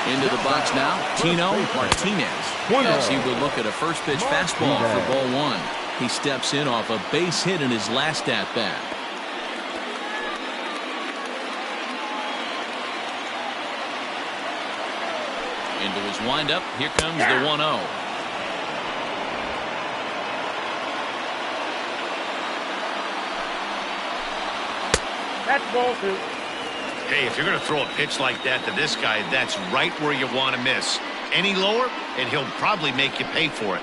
Into the box now, Tino Martinez, as he will look at a first pitch fastball for ball 1. He steps in off a base hit in his last at bat. Into his windup, here comes the 1-0. That's ball 2. Hey, if you're going to throw a pitch like that to this guy, that's right where you want to miss. Any lower, and he'll probably make you pay for it.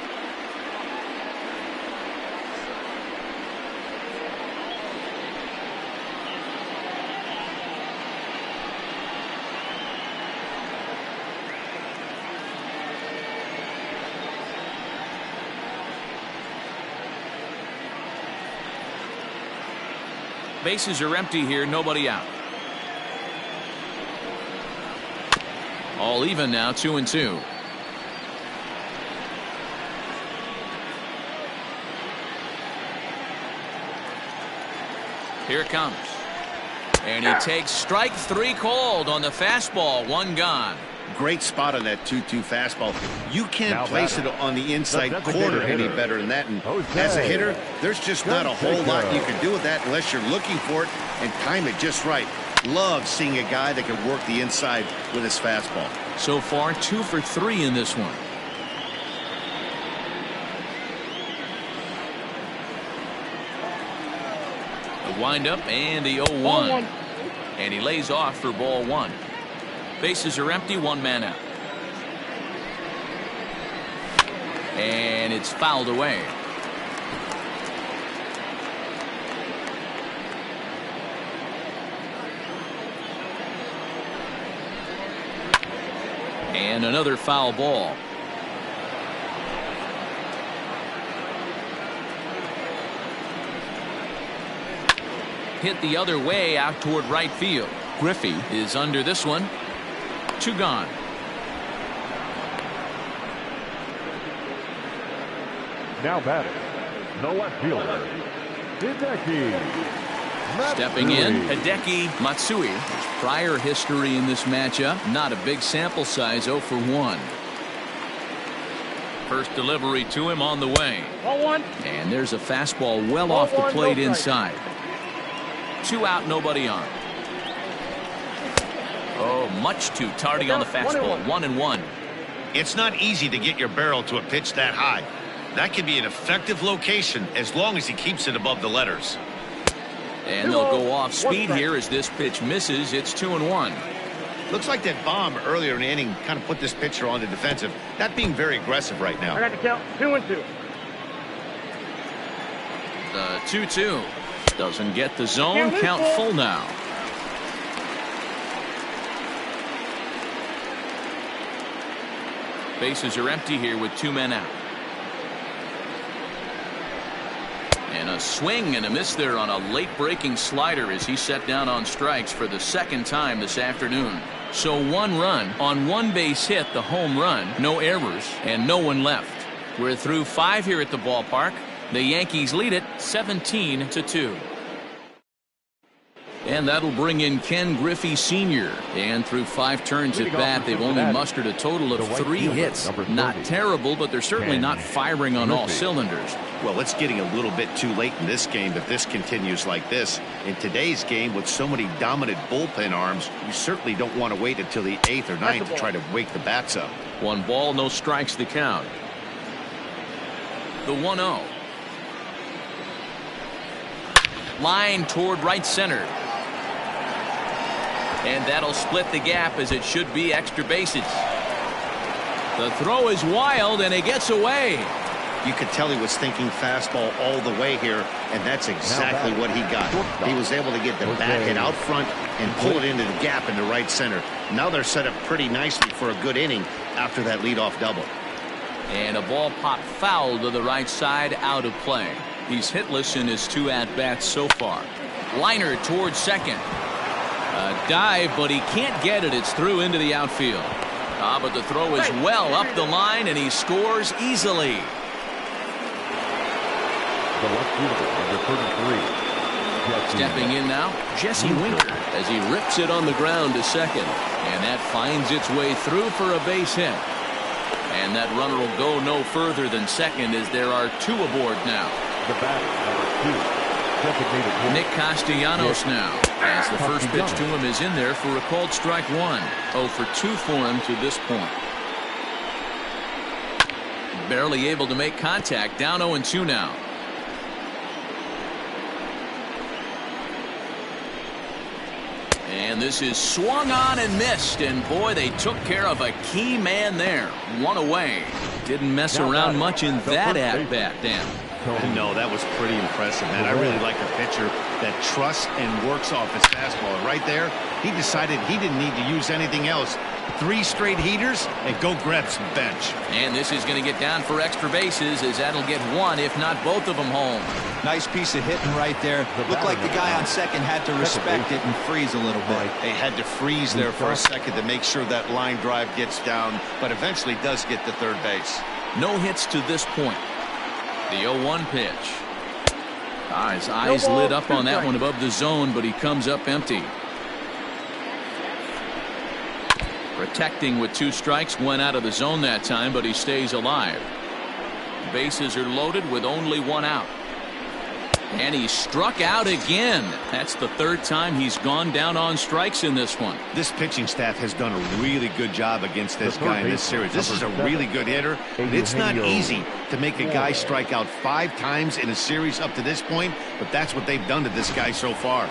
Bases are empty here, nobody out. All even now, 2 and 2. Here it comes. And he takes strike 3 called on the fastball. 1 gone. Great spot on that 2-2 fastball. You can't place it on the inside corner any better than that. And as a hitter, there's just not a whole lot you can do with that unless you're looking for it and time it just right. Love seeing a guy that can work the inside with his fastball. So far 2 for 3 in this one. The windup and the 0-1. And he lays off for ball 1. Bases are empty, 1 man out. And it's fouled away. And another foul ball. Hit the other way out toward right field. Griffey is under this one. 2 gone. Now batting, the left fielder, Hideki. Stepping in, Hideki Matsui. His prior history in this matchup, not a big sample size, 0 for 1. First delivery to him on the way. Ball 1. And there's a fastball well off the plate inside. 2 out, nobody on. Oh, much too tardy on the fastball. 1-1. It's not easy to get your barrel to a pitch that high. That can be an effective location as long as he keeps it above the letters. And they'll go off speed here as this pitch misses. It's 2-1. Looks like that bomb earlier in the inning kind of put this pitcher on the defensive. Not being very aggressive right now. I got the count. 2 and 2. The 2-2 doesn't get the zone. Count full now. Bases are empty here with 2 men out. And a swing and a miss there on a late breaking slider as he set down on strikes for the 2nd time this afternoon. So 1 run on 1 base hit, the home run, no errors, and no one left. We're through 5 here at the ballpark. The Yankees lead it 17-2. And that'll bring in Ken Griffey Sr. And through 5 turns at bat, they've only mustered a total of 3 hits. Not terrible, but they're certainly not firing on all cylinders. Well, it's getting a little bit too late in this game if this continues like this. In today's game, with so many dominant bullpen arms, you certainly don't want to wait until the 8th or 9th to try to wake the bats up. 1 ball, no strikes, the count. The 1-0. Line toward right center. And that'll split the gap, as it should be extra bases. The throw is wild, and it gets away. You could tell he was thinking fastball all the way here, and that's exactly what he got. He was able to get the bat hit out front and pull it into the gap into right center. Now they're set up pretty nicely for a good inning after that leadoff double. And a ball popped foul to the right side, out of play. He's hitless in his 2 at-bats so far. Liner towards second. A dive, but he can't get it. It's through into the outfield. But the throw is well up the line, and he scores easily. The left fielder, number 33. Stepping in now, Jesse Winker, as he rips it on the ground to second. And that finds its way through for a base hit. And that runner will go no further than second, as there are 2 aboard now. The batter, number 2. Nick Castellanos now, as the first pitch to him is in there for a called strike 1. 0 for 2 for him to this point. Barely able to make contact. Down 0-2 now. And this is swung on and missed, and boy, they took care of a key man there. 1 away. Didn't mess around much in that at-bat, Dan. No, that was pretty impressive, man. I really like a pitcher that trusts and works off his fastball. Right there, he decided he didn't need to use anything else. 3 straight heaters and go grab some bench. And this is going to get down for extra bases, as that'll get 1, if not both of them, home. Nice piece of hitting right there. Looked like the guy on second had to respect it and freeze a little bit. They had to freeze there for a second to make sure that line drive gets down, but eventually does get to third base. No hits to this point. The 0-1 pitch. His eyes lit up on that one above the zone, but he comes up empty. Protecting with 2 strikes, went out of the zone that time, but he stays alive. Bases are loaded with only 1 out. And he struck out again. That's the 3rd time he's gone down on strikes in this one. This pitching staff has done a really good job against this guy in this series. This is a really good hitter. It's not easy to make a guy strike out 5 times in a series up to this point, but that's what they've done to this guy so far.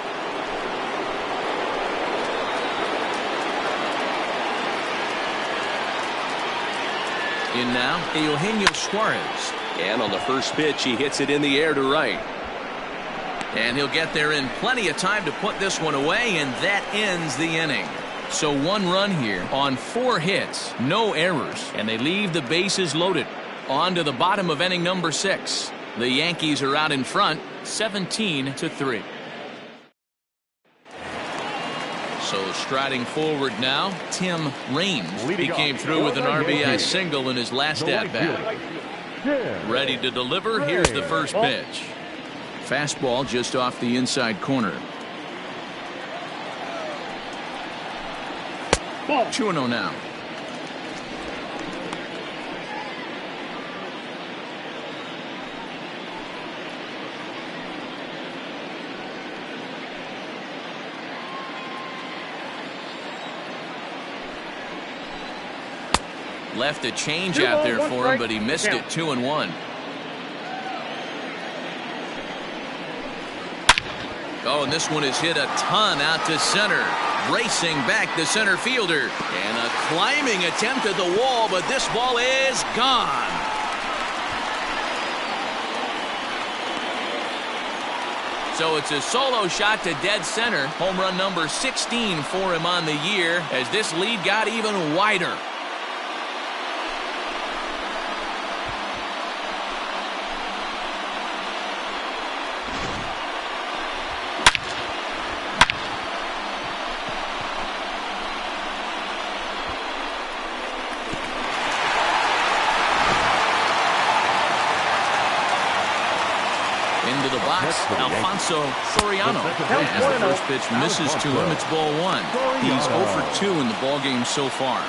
In now, Eugenio Suarez. And on the first pitch, he hits it in the air to right. And he'll get there in plenty of time to put this one away, and that ends the inning. So 1 run here on 4 hits, no errors, and they leave the bases loaded. On to the bottom of inning number 6. The Yankees are out in front, 17-3. So striding forward now, Tim Raines. He came through with an RBI single in his last at-bat. Ready to deliver. Here's the first pitch. Fastball just off the inside corner. 2-0 now. Left a change out there for him, but he missed it. 2-1. Oh, and this one is hit a ton out to center. Racing back the center fielder. And a climbing attempt at the wall, but this ball is gone. So it's a solo shot to dead center. Home run number 16 for him on the year, as this lead got even wider. box, Alfonso Soriano. As the first pitch misses to him, it's ball one. He's 0 for 2 in the ball game so far.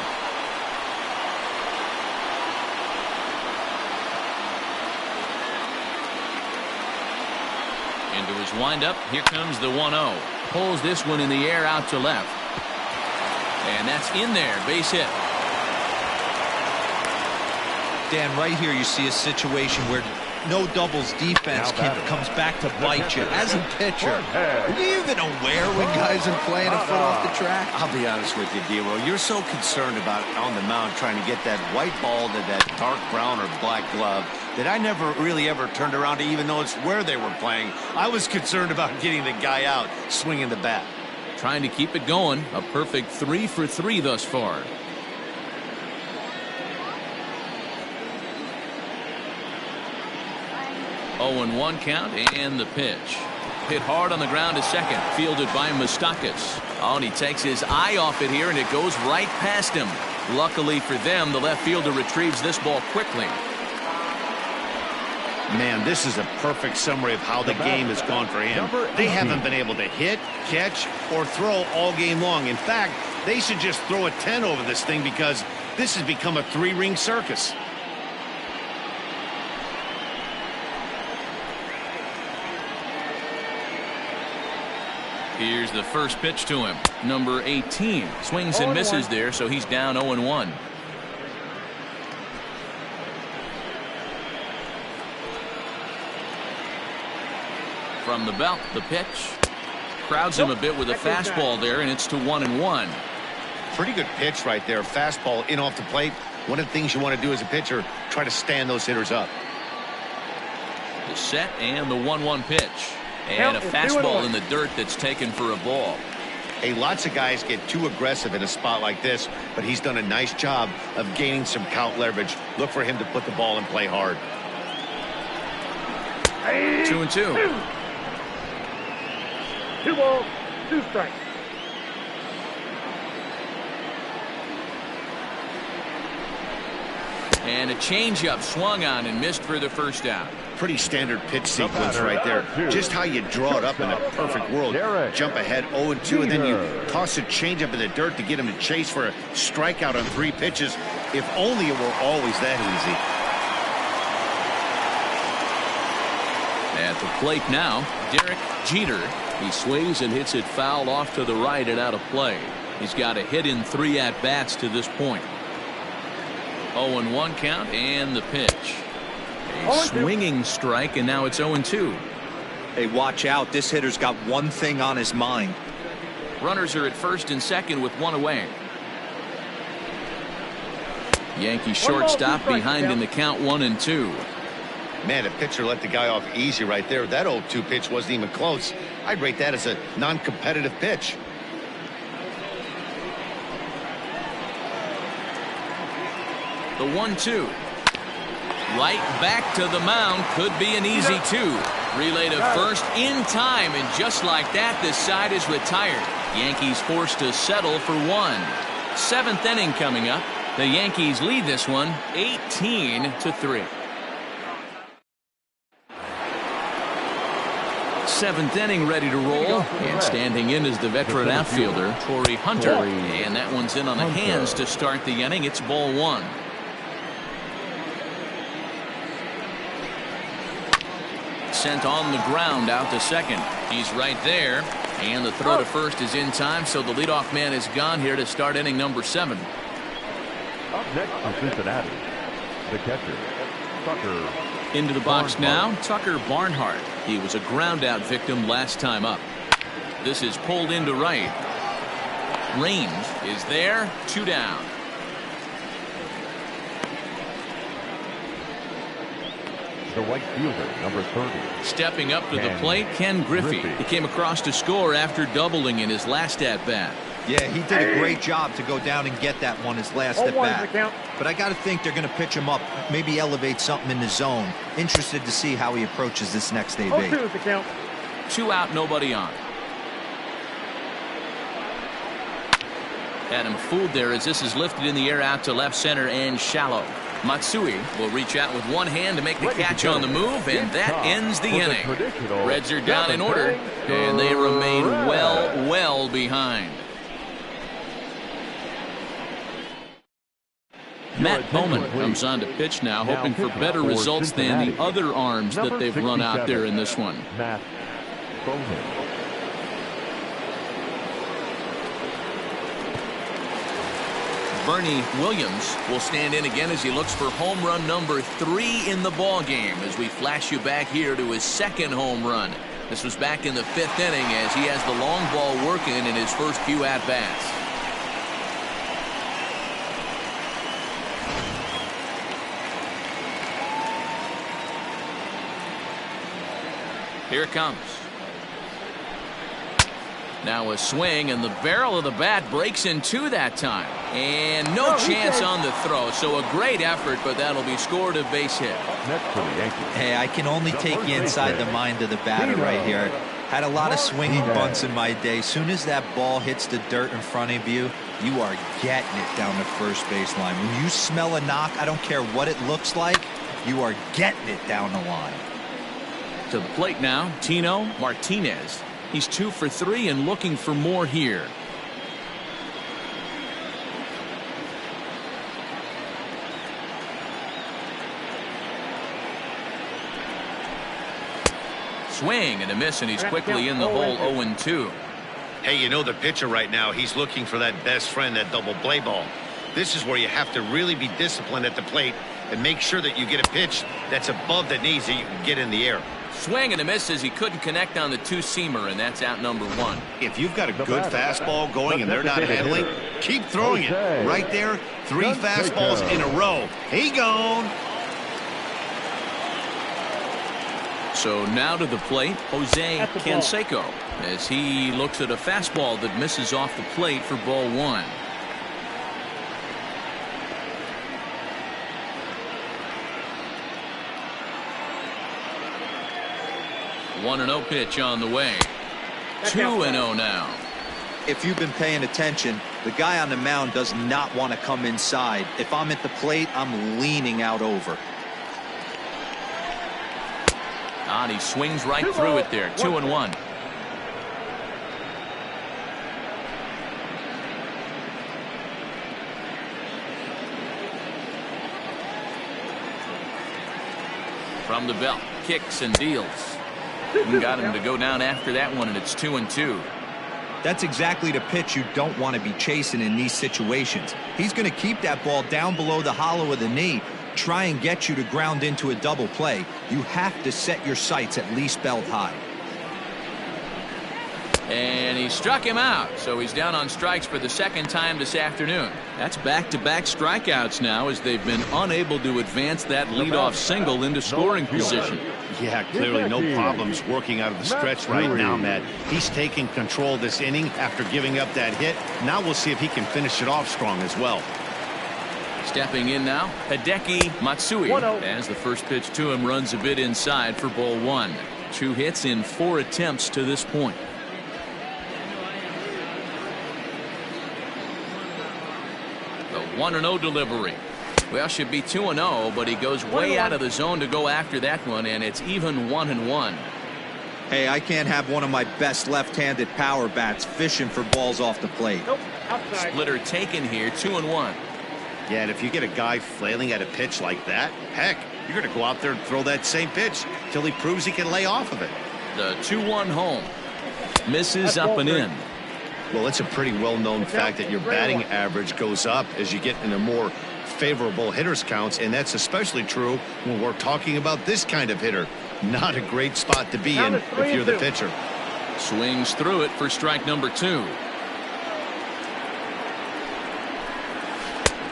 Into his windup, here comes the 1-0. Pulls this one in the air out to left. And that's in there, base hit. Dan, right here you see a situation where no doubles defense comes back to bite you. As a pitcher, are you even aware when guys are playing a foot off the track? I'll be honest with you, D-Ro. You're so concerned about on the mound trying to get that white ball to that dark brown or black glove that I never really ever turned around to even notice where they were playing. I was concerned about getting the guy out swinging the bat. Trying to keep it going. A perfect 3 for 3 thus far. Oh, and 1 count, and the pitch. Hit hard on the ground to second. Fielded by Moustakas. Oh, and he takes his eye off it here, and it goes right past him. Luckily for them, the left fielder retrieves this ball quickly. Man, this is a perfect summary of how the game has gone for him. They haven't been able to hit, catch, or throw all game long. In fact, they should just throw a 10 over this thing because this has become a 3-ring circus. Here's the first pitch to him. Number 18. Swings and misses there, so he's down 0-1. From the belt, the pitch. Crowds him a bit with a fastball there, and it's to 1-1. Pretty good pitch right there. Fastball in off the plate. One of the things you want to do as a pitcher, try to stand those hitters up. The set and the 1-1 pitch. And a fastball in the dirt that's taken for a ball. Hey, lots of guys get too aggressive in a spot like this, but he's done a nice job of gaining some count leverage. Look for him to put the ball and play hard. 2-2. 2 balls, 2 strikes. And a changeup swung on and missed for the first out. Pretty standard pitch sequence right there. Just how you draw it up in a perfect world. Jump ahead 0-2, and then you toss a changeup in the dirt to get him to chase for a strikeout on 3 pitches. If only it were always that easy. At the plate now, Derek Jeter. He swings and hits it foul off to the right and out of play. He's got a hit in 3 at-bats to this point. 0-1 count and the pitch. A swinging strike, and now it's 0-2. Hey, watch out. This hitter's got one thing on his mind. Runners are at first and second with 1 away. Yankee shortstop behind in the count 1-2. Man, the pitcher let the guy off easy right there. That 0-2 pitch wasn't even close. I'd rate that as a non-competitive pitch. The 1-2. Right back to the mound. Could be an easy 2. Relay to first in time, and just like that, this side is retired. Yankees forced to settle for 1. 7th inning coming up. The Yankees lead this one 18-3. 7th inning ready to roll, and standing in is the veteran outfielder Torrey Hunter, and that one's in on the hands to start the inning. It's ball 1. Sent on the ground out to second. He's right there, and the throw to first is in time, so the leadoff man is gone here to start inning number 7. Up next for Cincinnati, the catcher, Tucker. Into the box now, Tucker Barnhart. He was a ground out victim last time up. This is pulled into right. Range is there, 2 down. The right fielder, number 30. Stepping up to the plate, Ken Griffey. He came across to score after doubling in his last at-bat. Yeah, he did a great job to go down and get that one his last at-bat. But I got to think they're going to pitch him up, maybe elevate something in the zone. Interested to see how he approaches this next AB. 0-2 is the count. 2 out, nobody on. Had him fooled there as this is lifted in the air out to left center and shallow. Matsui will reach out with one hand to make the catch on the move, and that ends the inning. Reds are down in order, and they remain well behind. Matt Bowman comes on to pitch now, hoping for better results than the other arms that they've run out there in this one. Matt Bowman. Bernie Williams will stand in again as he looks for home run number 3 in the ball game, as we flash you back here to his second home run. This was back in the 5th inning as he has the long ball working in his first few at-bats. Here it comes. Now a swing, and the barrel of the bat breaks in two that time. And no chance on the throw. So a great effort, but that'll be scored a base hit. Next for the Yankees. Hey, I can only take you inside the mind of the batter right here. Had a lot of swinging bunts in my day. Soon as that ball hits the dirt in front of you, you are getting it down the first base line. When you smell a knock, I don't care what it looks like, you are getting it down the line. To the plate now, Tino Martinez. He's 2 for 3 and looking for more here. Swing and a miss, and he's quickly in the hole. 0-2. Hey, you know the pitcher right now, he's looking for that best friend, that double play ball. This is where you have to really be disciplined at the plate and make sure that you get a pitch that's above the knees that you can get in the air. Swing and a miss as he couldn't connect on the two-seamer, and that's out number 1. If you've got a good fastball going and they're not handling, keep throwing it. Right there, 3 fastballs in a row. He gone. So now to the plate, Jose Canseco, as he looks at a fastball that misses off the plate for ball 1. One 1-0 pitch on the way. 2-0 now. If you've been paying attention, the guy on the mound does not want to come inside. If I'm at the plate, I'm leaning out over. And he swings right through it there. 2-1. From the belt, kicks and deals. And got him to go down after that one, and it's 2-2. That's exactly the pitch you don't want to be chasing in these situations. He's going to keep that ball down below the hollow of the knee, try and get you to ground into a double play. You have to set your sights at least belt high. And he struck him out, so he's down on strikes for the second time this afternoon. That's back-to-back strikeouts now, as they've been unable to advance that leadoff single into scoring position. Yeah, clearly no problems working out of the stretch right now, Matt. He's taking control of this inning after giving up that hit. Now we'll see if he can finish it off strong as well. Stepping in now, Hideki Matsui, as the first pitch to him runs a bit inside for ball 1. 2 hits in 4 attempts to this point. The 1-0 delivery. Well, should be 2-0, but he goes way out of the zone to go after that one, and it's even 1-1. Hey, I can't have one of my best left-handed power bats fishing for balls off the plate. Splitter taken here, 2-1. Yeah, and if you get a guy flailing at a pitch like that, heck, you're going to go out there and throw that same pitch till he proves he can lay off of it. The 2-1 home. Misses up and in. Well, it's a pretty well-known fact that your batting average goes up as you get into more favorable hitters counts, and that's especially true when we're talking about this kind of hitter. Not a great spot to be in if you're the pitcher. Swings through it for strike number 2.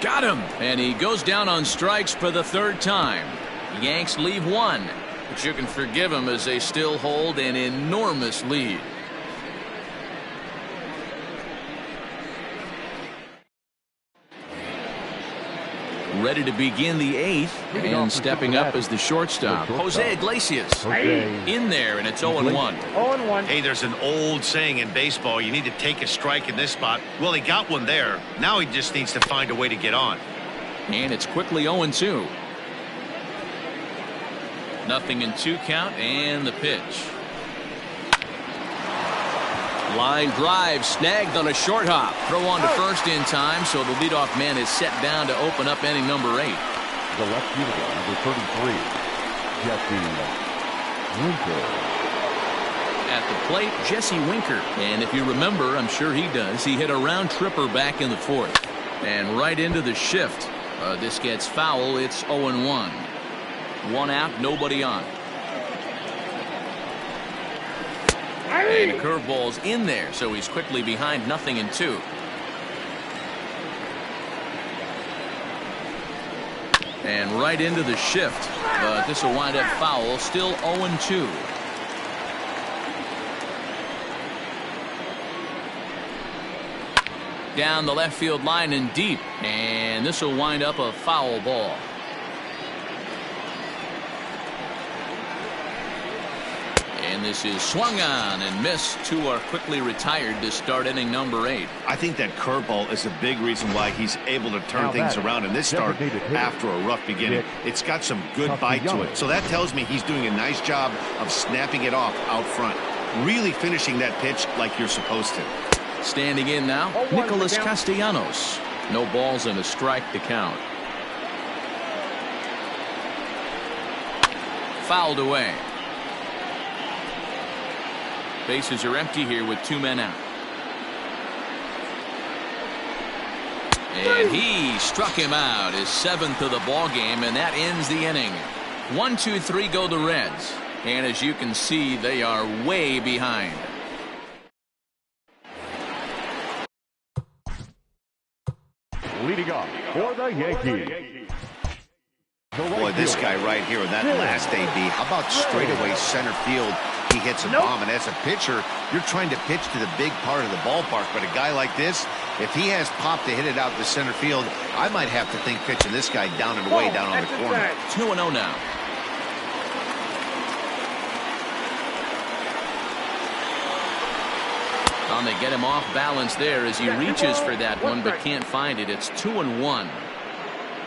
Got him, and he goes down on strikes for the 3rd time. Yanks leave 1, but you can forgive them as they still hold an enormous lead. Ready to begin the 8th, and stepping up as the shortstop, Jose Iglesias. In there, and it's 0-1. 0-1. Hey, there's an old saying in baseball, you need to take a strike in this spot. Well, he got one there. Now he just needs to find a way to get on. And it's quickly 0-2. 0-2 count, and the pitch. Line drive snagged on a short hop. Throw on to first in time, so the leadoff man is set down to open up inning number 8. The left fielder, number 33, Jesse Winker. At the plate, Jesse Winker. And if you remember, I'm sure he does, he hit a round tripper back in the 4th. And right into the shift. This gets foul. It's 0-1. 1 out, nobody on. And the curveball's in there, so he's quickly behind 0-2. And right into the shift. But this will wind up foul. Still 0-2. Down the left field line and deep. And this will wind up a foul ball. And this is swung on and missed. 2 are quickly retired to start inning number 8. I think that curveball is a big reason why he's able to turn things around in this start after a rough beginning. It's got some good bite to it. So that tells me he's doing a nice job of snapping it off out front. Really finishing that pitch like you're supposed to. Standing in now, Nicholas Castellanos. No balls and a strike to count. Fouled away. Bases are empty here with 2 men out. And he struck him out, his 7th of the ball game, and that ends the inning. 1-2-3 go the Reds. And as you can see, they are way behind. Leading off for the Yankees. Boy, this guy right here, that last AB, how about straightaway center field? He hits a bomb, and as a pitcher, you're trying to pitch to the big part of the ballpark. But a guy like this, if he has pop to hit it out to center field, I might have to think pitching this guy down and way down on the corner. 2-0 now. They get him off balance there as he reaches for that one but can't find it. It's 2-1.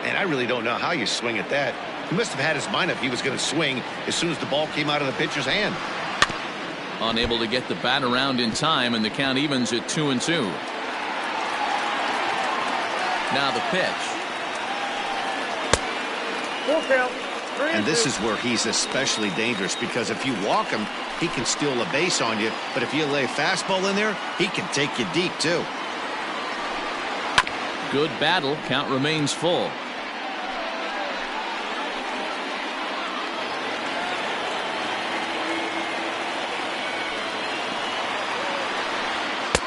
And I really don't know how you swing at that. He must have had his mind up he was going to swing as soon as the ball came out of the pitcher's hand. Unable to get the bat around in time, and the count evens at 2-2. Now the pitch. Full count. And this is where he's especially dangerous, because if you walk him, he can steal a base on you. But if you lay a fastball in there, he can take you deep, too. Good battle. Count remains full.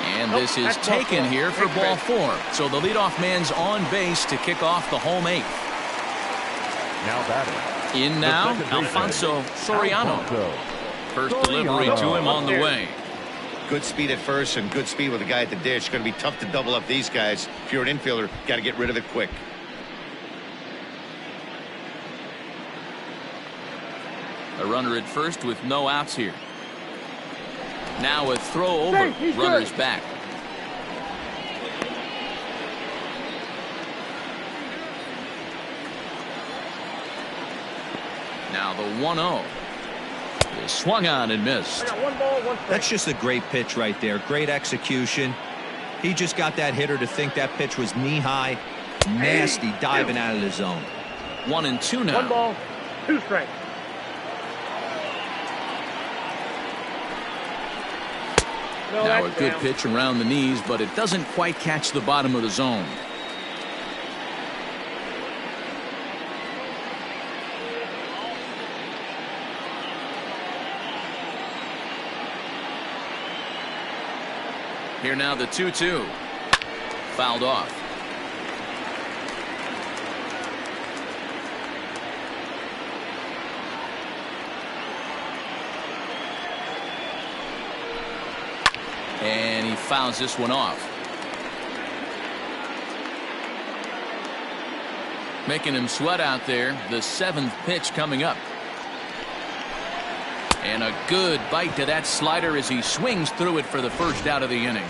And this is taken here for ball 4. So the leadoff man's on base to kick off the home 8th. Now batting. In now, Alfonso Soriano. First delivery to him on the way. Good speed at first and good speed with the guy at the dish. Going to be tough to double up these guys. If you're an infielder, got to get rid of it quick. A runner at first with no outs here. Now a throw over. Runners back. Now the 1-0. Is swung on and missed. That's just a great pitch right there. Great execution. He just got that hitter to think that pitch was knee-high. Nasty diving out of the zone. 1-2 now. 1 ball, 2 strikes. Now a good pitch around the knees, but it doesn't quite catch the bottom of the zone. Here now the 2-2. Fouled off. And he fouls this one off. Making him sweat out there. The 7th pitch coming up. And a good bite to that slider as he swings through it for the first out of the inning.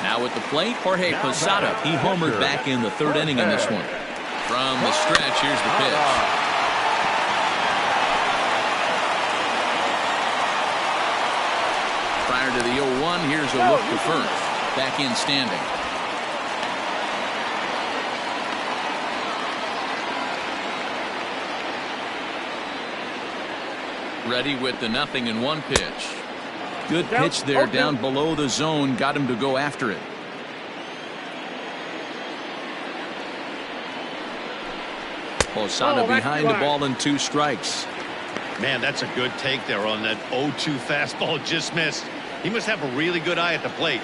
Now at the plate, Jorge Posada. He homered back in the third inning in this one. From the stretch, here's the pitch. Prior to the 0-1, here's a look to first. Back in standing. Ready with the 0-1 pitch. Good pitch there down below the zone. Got him to go after it. Posada behind the ball and 2 strikes. Man, that's a good take there on that 0-2 fastball. Just missed. He must have a really good eye at the plate.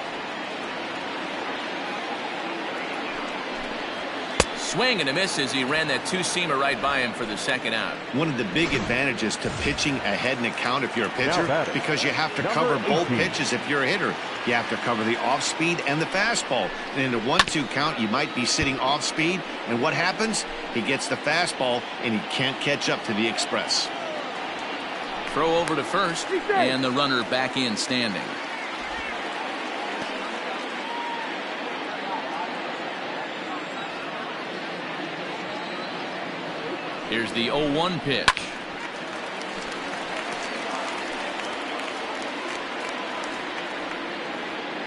Swing and a miss as he ran that 2-seamer right by him for the second out. One of the big advantages to pitching ahead in the count if you're a pitcher, because you have to cover both pitches if you're a hitter. You have to cover the off speed and the fastball. And in the 1-2 count, you might be sitting off speed. And what happens? He gets the fastball and he can't catch up to the express. Throw over to first and the runner back in standing. Here's the 0-1 pitch.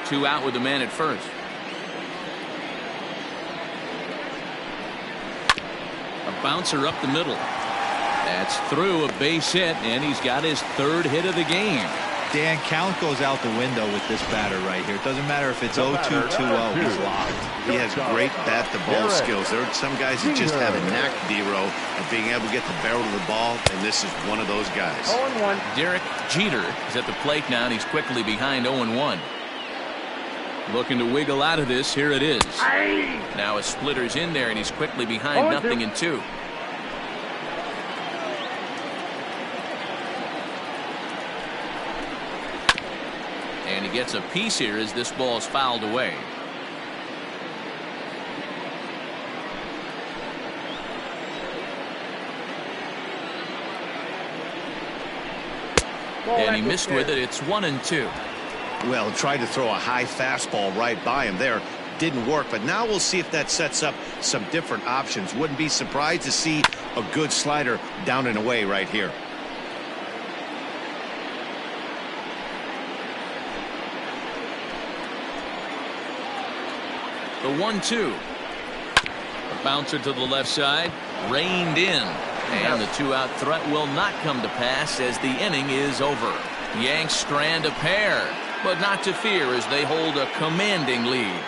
Two out with the man at first. A bouncer up the middle. That's through, a base hit, and he's got his 3rd hit of the game. Dan, count goes out the window with this batter right here. It doesn't matter if it's 0-2, 2-0. He's locked. He has great bat-to-ball skills. There are some guys that just have a knack, D-Row, at being able to get the barrel of the ball, and this is one of those guys. 0-1. Derek Jeter is at the plate now, and he's quickly behind 0-1. Looking to wiggle out of this. Here it is. Now a splitter's in there, and he's quickly behind 0-2. And he gets a piece here as this ball's fouled away. And he missed with it. It's 1-2. Well, tried to throw a high fastball right by him there. Didn't work, but now we'll see if that sets up some different options. Wouldn't be surprised to see a good slider down and away right here. The 1-2. A bouncer to the left side. Reined in. And the 2-out threat will not come to pass as the inning is over. Yanks strand a pair, but not to fear as they hold a commanding lead.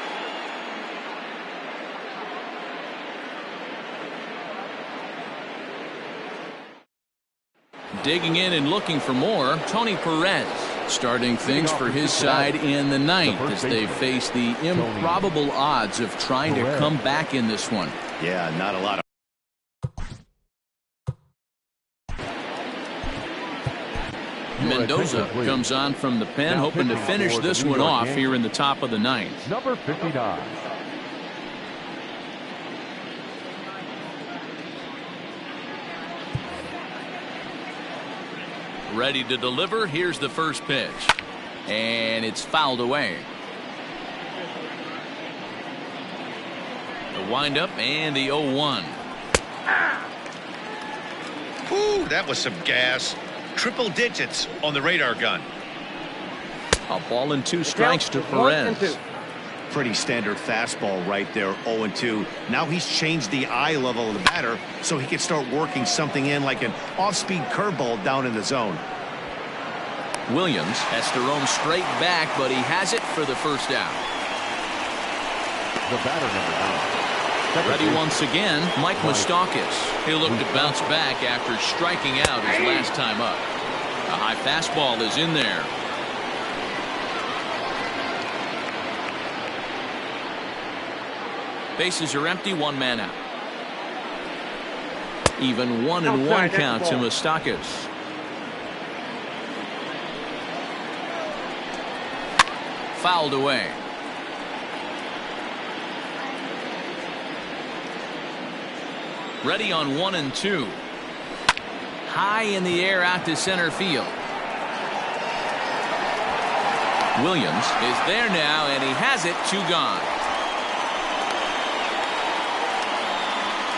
Digging in and looking for more, Tony Perez starting things for his side in the 9th as they face the improbable odds of trying to come back in this one. Yeah, not a lot of. Mendoza comes on from the pen, hoping to finish this one off here in the top of the 9th. Number 59. Ready to deliver. Here's the first pitch. And it's fouled away. The windup and the 0-1. Ooh, that was some gas. Triple digits on the radar gun. A ball and 2 strikes to Perez. Pretty standard fastball right there, 0-2. Now he's changed the eye level of the batter so he can start working something in like an off-speed curveball down in the zone. Williams has to roam straight back, but he has it for the first out. The batter, number 9. Ready once again, Mike Moustakas. He'll look to bounce back after striking out his last time up. A high fastball is in there. Bases are empty, 1 man out. Even 1-1 count to Moustakas. Fouled away. Ready on 1-2. High in the air out to center field. Williams is there now, and he has it. 2 gone.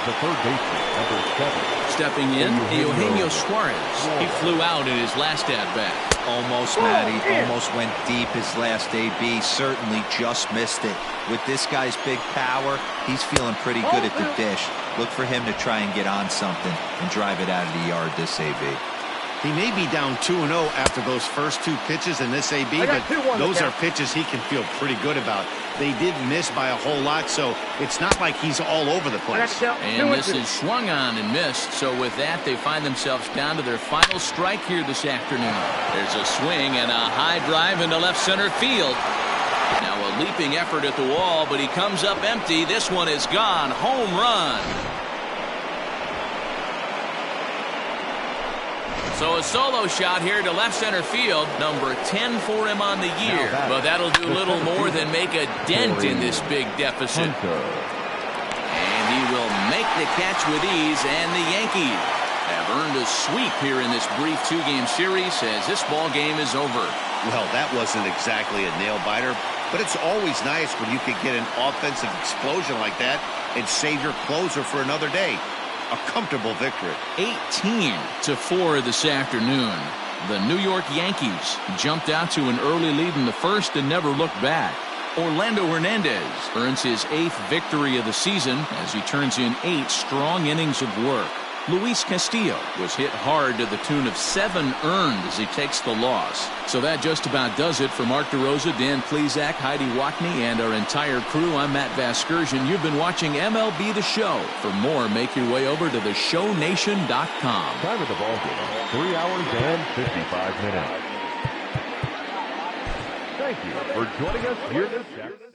The third baseman, number 7. Stepping in, Eugenio Suarez. He flew out in his last at-bat. Almost, Matty. Almost went deep his last AB. Certainly just missed it. With this guy's big power, he's feeling pretty good at the dish. Look for him to try and get on something and drive it out of the yard this AB. He may be down 2-0 after those first 2 pitches in this AB, but those are pitches he can feel pretty good about. They did miss by a whole lot, so it's not like he's all over the place. And this is swung on and missed, so with that, they find themselves down to their final strike here this afternoon. There's a swing and a high drive into left center field. Now a leaping effort at the wall, but he comes up empty. This one is gone. Home run. So a solo shot here to left center field. Number 10 for him on the year. But that'll do little more than make a dent in this big deficit. And he will make the catch with ease, and the Yankees have earned a sweep here in this brief 2-game series as this ball game is over. Well, that wasn't exactly a nail-biter, but it's always nice when you can get an offensive explosion like that and save your closer for another day. A comfortable victory. 18-4 this afternoon. The New York Yankees jumped out to an early lead in the first and never looked back. Orlando Hernandez earns his 8th victory of the season as he turns in 8 strong innings of work. Luis Castillo was hit hard to the tune of 7 earned as he takes the loss. So that just about does it for Mark DeRosa, Dan Plesac, Heidi Wackney, and our entire crew. I'm Matt Vasgersian. You've been watching MLB The Show. For more, make your way over to theshownation.com. Time of the ball game, 3 hours and 55 minutes. Thank you for joining us here this afternoon.